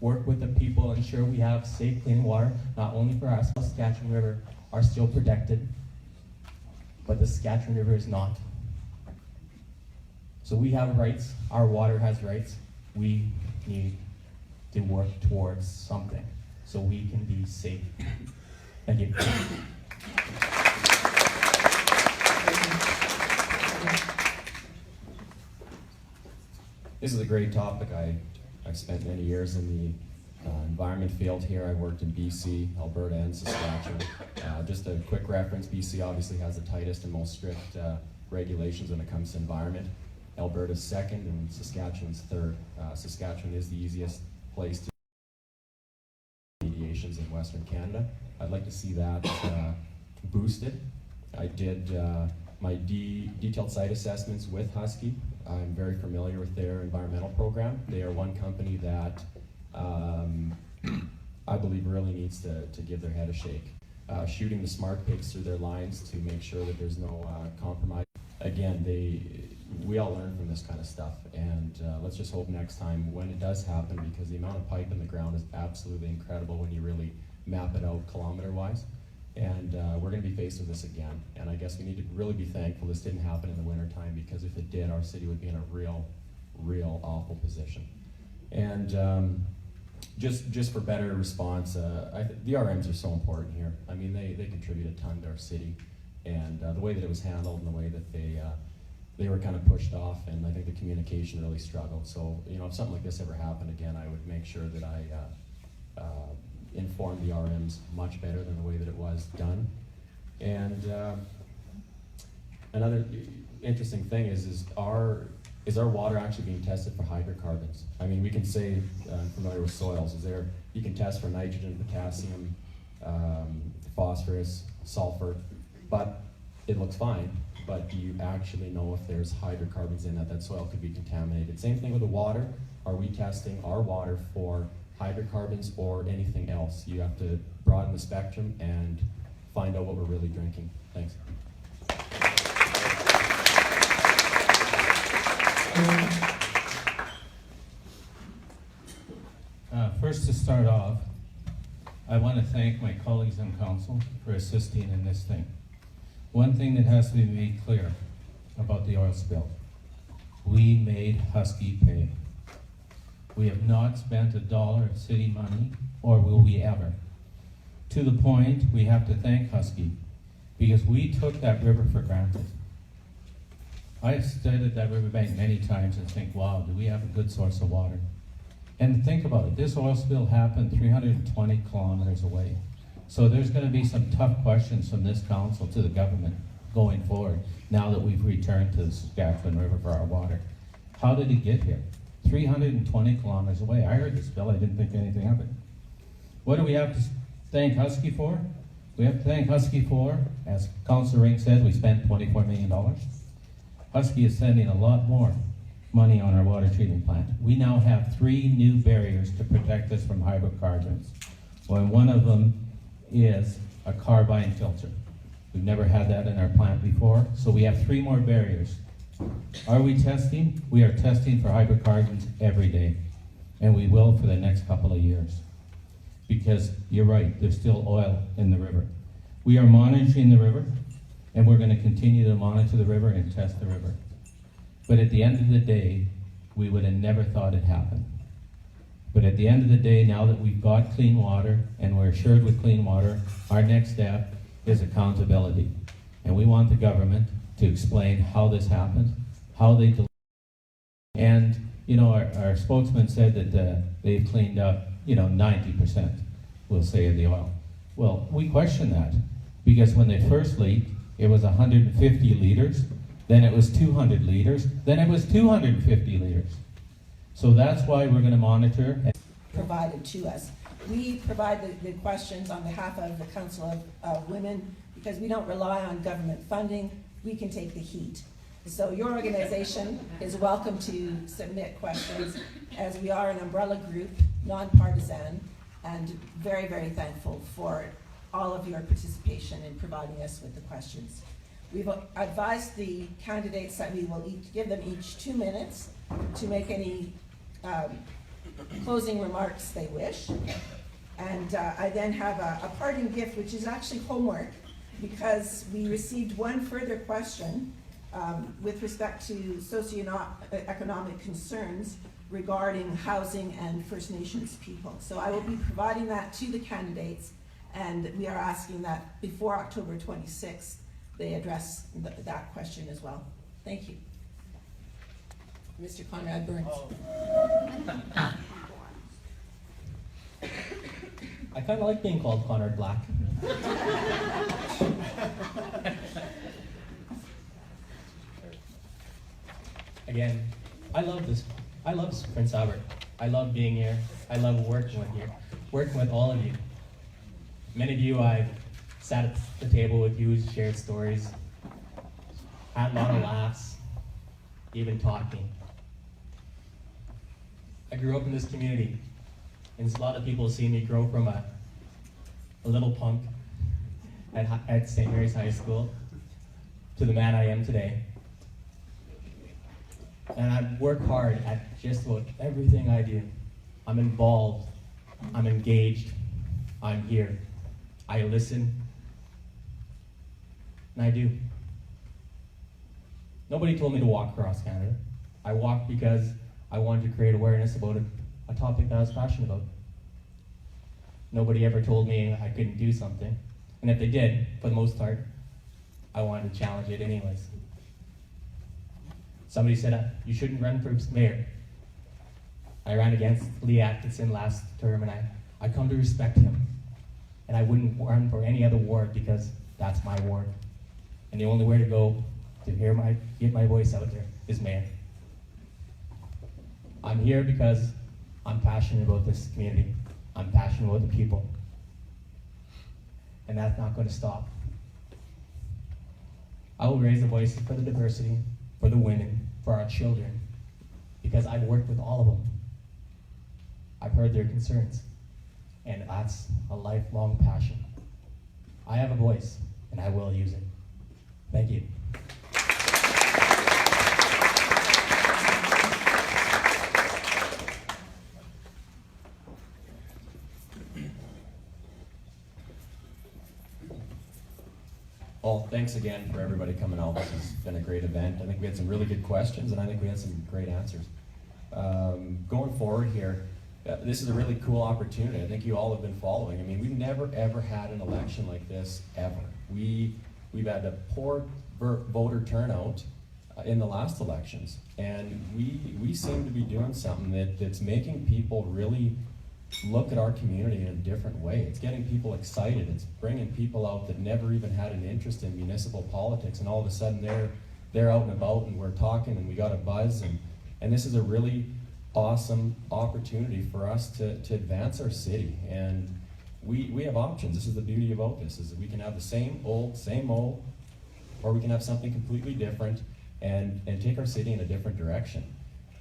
work with the people, ensure we have safe, clean water, not only for us. The Saskatchewan River are still protected, but the Saskatchewan River is not. So we have rights, our water has rights. We need to work towards something so we can be safe. Thank you. This is a great topic. I've spent many years in the environment field here. I worked in BC, Alberta, and Saskatchewan. Just a quick reference, BC obviously has the tightest and most strict regulations when it comes to environment. Alberta's second and Saskatchewan's third. Saskatchewan is the easiest place to mediations in Western Canada. I'd like to see that boosted. I did my detailed site assessments with Husky. I'm very familiar with their environmental program. They are one company that I believe really needs to give their head a shake. Shooting the smart pigs through their lines to make sure that there's no compromise. Again, we all learn from this kind of stuff, and let's just hope next time when it does happen, because the amount of pipe in the ground is absolutely incredible when you really map it out kilometer-wise. And we're going to be faced with this again, and I guess we need to really be thankful this didn't happen in the wintertime, because if it did, our city would be in a real awful position. And just for better response, the RMs are so important here. I mean, they contribute a ton to our city, and the way that it was handled and the way that they were kind of pushed off, and I think the communication really struggled. So, you know, if something like this ever happened again, I would make sure that I inform the RMs much better than the way that it was done. And another interesting thing is our water actually being tested for hydrocarbons? I mean, we can say, I'm familiar with soils, you can test for nitrogen, potassium, phosphorus, sulfur, but it looks fine. But do you actually know if there's hydrocarbons in that soil could be contaminated? Same thing with the water. Are we testing our water for hydrocarbons or anything else? You have to broaden the spectrum and find out what we're really drinking. Thanks. First, to start off, I want to thank my colleagues on council for assisting in this thing. One thing that has to be made clear about the oil spill: we made Husky pay. We have not spent $1 of city money, or will we ever. To the point, we have to thank Husky, because we took that river for granted. I've studied that riverbank many times and think, wow, do we have a good source of water? And think about it, this oil spill happened 320 kilometers away. So there's going to be some tough questions from this council to the government going forward, now that we've returned to the Saskatchewan River for our water. How did it get here? 320 kilometers away. I heard this bill, I didn't think anything of it. What do we have to thank Husky for? We have to thank Husky for, as Councillor Ring said, we spent $24 million. Husky is sending a lot more money on our water treatment plant. We now have 3 new barriers to protect us from hydrocarbons. Well, one of them is a carbine filter. We've never had that in our plant before, so we have 3 more barriers. Are we testing? We are testing for hydrocarbons every day, and we will for the next couple of years. Because you're right, there's still oil in the river. We are monitoring the river, and we're going to continue to monitor the river and test the river. But at the end of the day, we would have never thought it happened. But at the end of the day, now that we've got clean water and we're assured with clean water, our next step is accountability. And we want the government to explain how this happened, how they delivered. And, you know, our spokesman said that they've cleaned up, 90%, we'll say, of the oil. Well, we question that, because when they first leaked, it was 150 liters, then it was 200 liters, then it was 250 liters. So that's why we're going to monitor. Provided to us. We provide the questions on behalf of the Council of Women, because we don't rely on government funding. We can take the heat. So your organization is welcome to submit questions, as we are an umbrella group, nonpartisan, and very, very thankful for all of your participation in providing us with the questions. We've advised the candidates that we will give them each 2 minutes to make any closing remarks they wish. And I then have a parting gift, which is actually homework, because we received one further question with respect to socioeconomic concerns regarding housing and First Nations people. So I will be providing that to the candidates, and we are asking that before October 26th, they address that question as well. Thank you. Mr. Conrad Burns. I kind of like being called Conrad Black. Again, I love this. I love Prince Albert. I love being here. I love working with all of you. Many of you I've sat at the table with you, shared stories, had a lot of laughs, even taught me. I grew up in this community, and a lot of people see me grow from a little punk at St. Mary's High School to the man I am today. And I work hard at just about everything I do. I'm involved, I'm engaged, I'm here. I listen, and I do. Nobody told me to walk across Canada. I walked because I wanted to create awareness about a topic that I was passionate about. Nobody ever told me I couldn't do something. And if they did, for the most part, I wanted to challenge it anyways. Somebody said, you shouldn't run for mayor. I ran against Lee Atkinson last term, and I come to respect him. And I wouldn't run for any other ward because that's my ward. And the only way to go to get my voice out there is mayor. I'm here because I'm passionate about this community. I'm passionate about the people. And that's not going to stop. I will raise a voice for the diversity, for the women, for our children, because I've worked with all of them. I've heard their concerns, and that's a lifelong passion. I have a voice, and I will use it. Thank you. Well, thanks again for everybody coming out. This has been a great event. I think we had some really good questions, and I think we had some great answers. Going forward here, this is a really cool opportunity. I think you all have been following. I mean, we've never, ever had an election like this, ever. We've had a poor voter turnout in the last elections, and we seem to be doing something that's making people really look at our community in a different way. It's getting people excited. It's bringing people out that never even had an interest in municipal politics, and all of a sudden they're out and about, and we're talking, and we got a buzz, and this is a really awesome opportunity for us to advance our city. And we have options. This is the beauty about this, is that we can have the same old, or we can have something completely different and take our city in a different direction.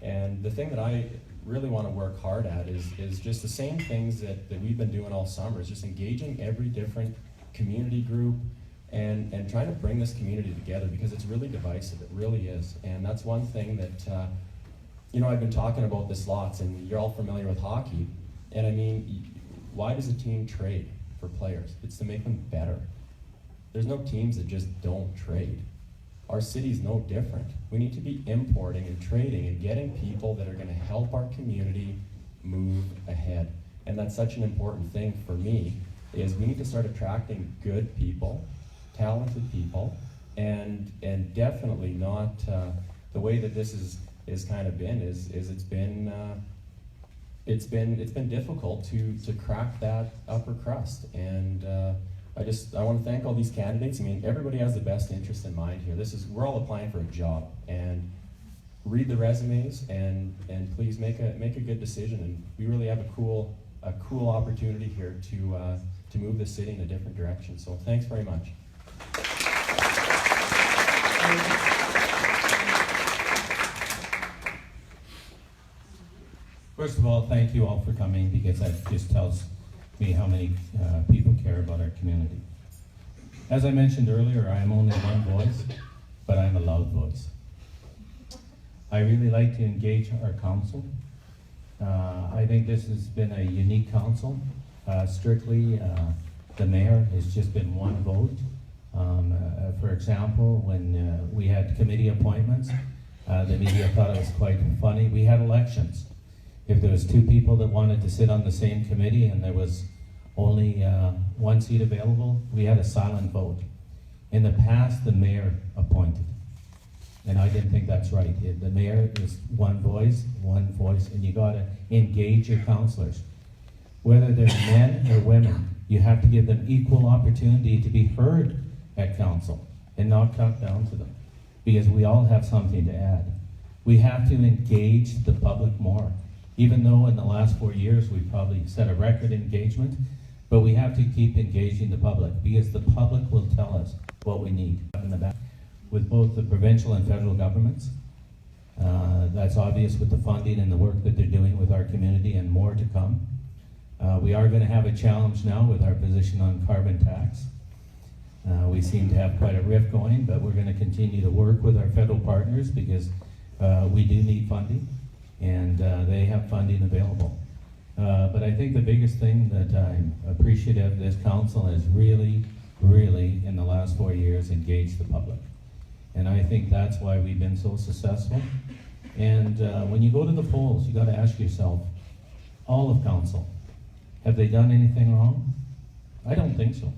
And the thing that I really want to work hard at is just the same things that we've been doing all summer, is just engaging every different community group and trying to bring this community together, because it's really divisive. It really is. And that's one thing that, I've been talking about this lots, and you're all familiar with hockey. And I mean, why does a team trade for players? It's to make them better. There's no teams that just don't trade. Our city's no different. We need to be importing and trading and getting people that are going to help our community move ahead. And that's such an important thing for me, is we need to start attracting good people, talented people, and definitely not the way that this is kind of been is it's been difficult to crack that upper crust. And I want to thank all these candidates. I mean, everybody has the best interest in mind here. We're all applying for a job, and read the resumes and please make a good decision. And we really have a cool opportunity here to move the city in a different direction. So thanks very much. First of all, thank you all for coming, because that just tells me how many people care about our community. As I mentioned earlier, I am only one voice, but I'm a loud voice. I really like to engage our council. I think this has been a unique council. Strictly, the mayor has just been one vote. For example, when we had committee appointments, the media thought it was quite funny. We had elections. If there was two people that wanted to sit on the same committee and there was only one seat available, we had a silent vote. In the past, the mayor appointed. And I didn't think that's right. The mayor is one voice, and you gotta engage your councillors. Whether they're men or women, you have to give them equal opportunity to be heard at council and not cut down to them, because we all have something to add. We have to engage the public more. Even though in the last 4 years we've probably set a record engagement, But we have to keep engaging the public, because the public will tell us what we need in the back with both the provincial and federal governments. That's obvious with the funding and the work that they're doing with our community, and more to come. We are going to have a challenge now with our position on carbon tax. We seem to have quite a rift going, but we're going to continue to work with our federal partners, because we do need funding, and they have funding available. But I think the biggest thing that I'm appreciative, this council has really, in the last 4 years, engaged the public. And I think that's why we've been so successful. And when you go to the polls, you got to ask yourself, all of council, have they done anything wrong? I don't think so.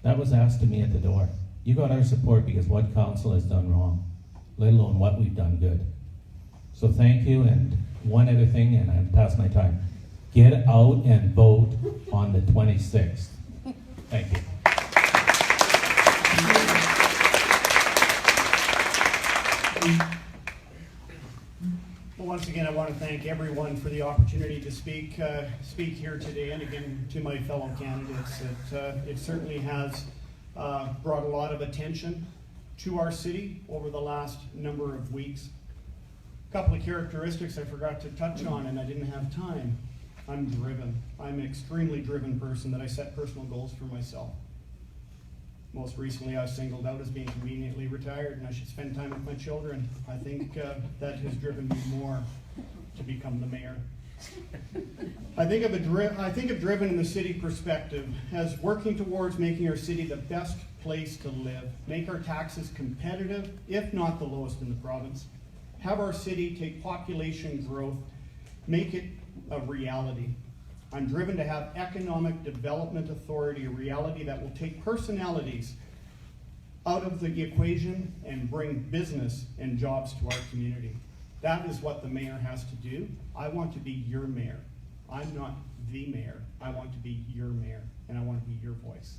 That was asked of me at the door. You got our support because what council has done wrong, let alone what we've done good. So thank you, and one other thing, and I'm past my time. Get out and vote on the 26th. Thank you. Well, once again, I want to thank everyone for the opportunity to speak here today, and again to my fellow candidates. It certainly has brought a lot of attention to our city over the last number of weeks. A couple of characteristics I forgot to touch on, and I didn't have time. I'm driven. I'm an extremely driven person that I set personal goals for myself. Most recently, I was singled out as being conveniently retired, and I should spend time with my children. I think that has driven me more to become the mayor. I think of driven in the city perspective as working towards making our city the best place to live, make our taxes competitive, if not the lowest in the province, have our city take population growth, make it a reality. I'm driven to have economic development authority, a reality that will take personalities out of the equation and bring business and jobs to our community. That is what the mayor has to do. I want to be your mayor. I'm not the mayor. I want to be your mayor, and I want to be your voice.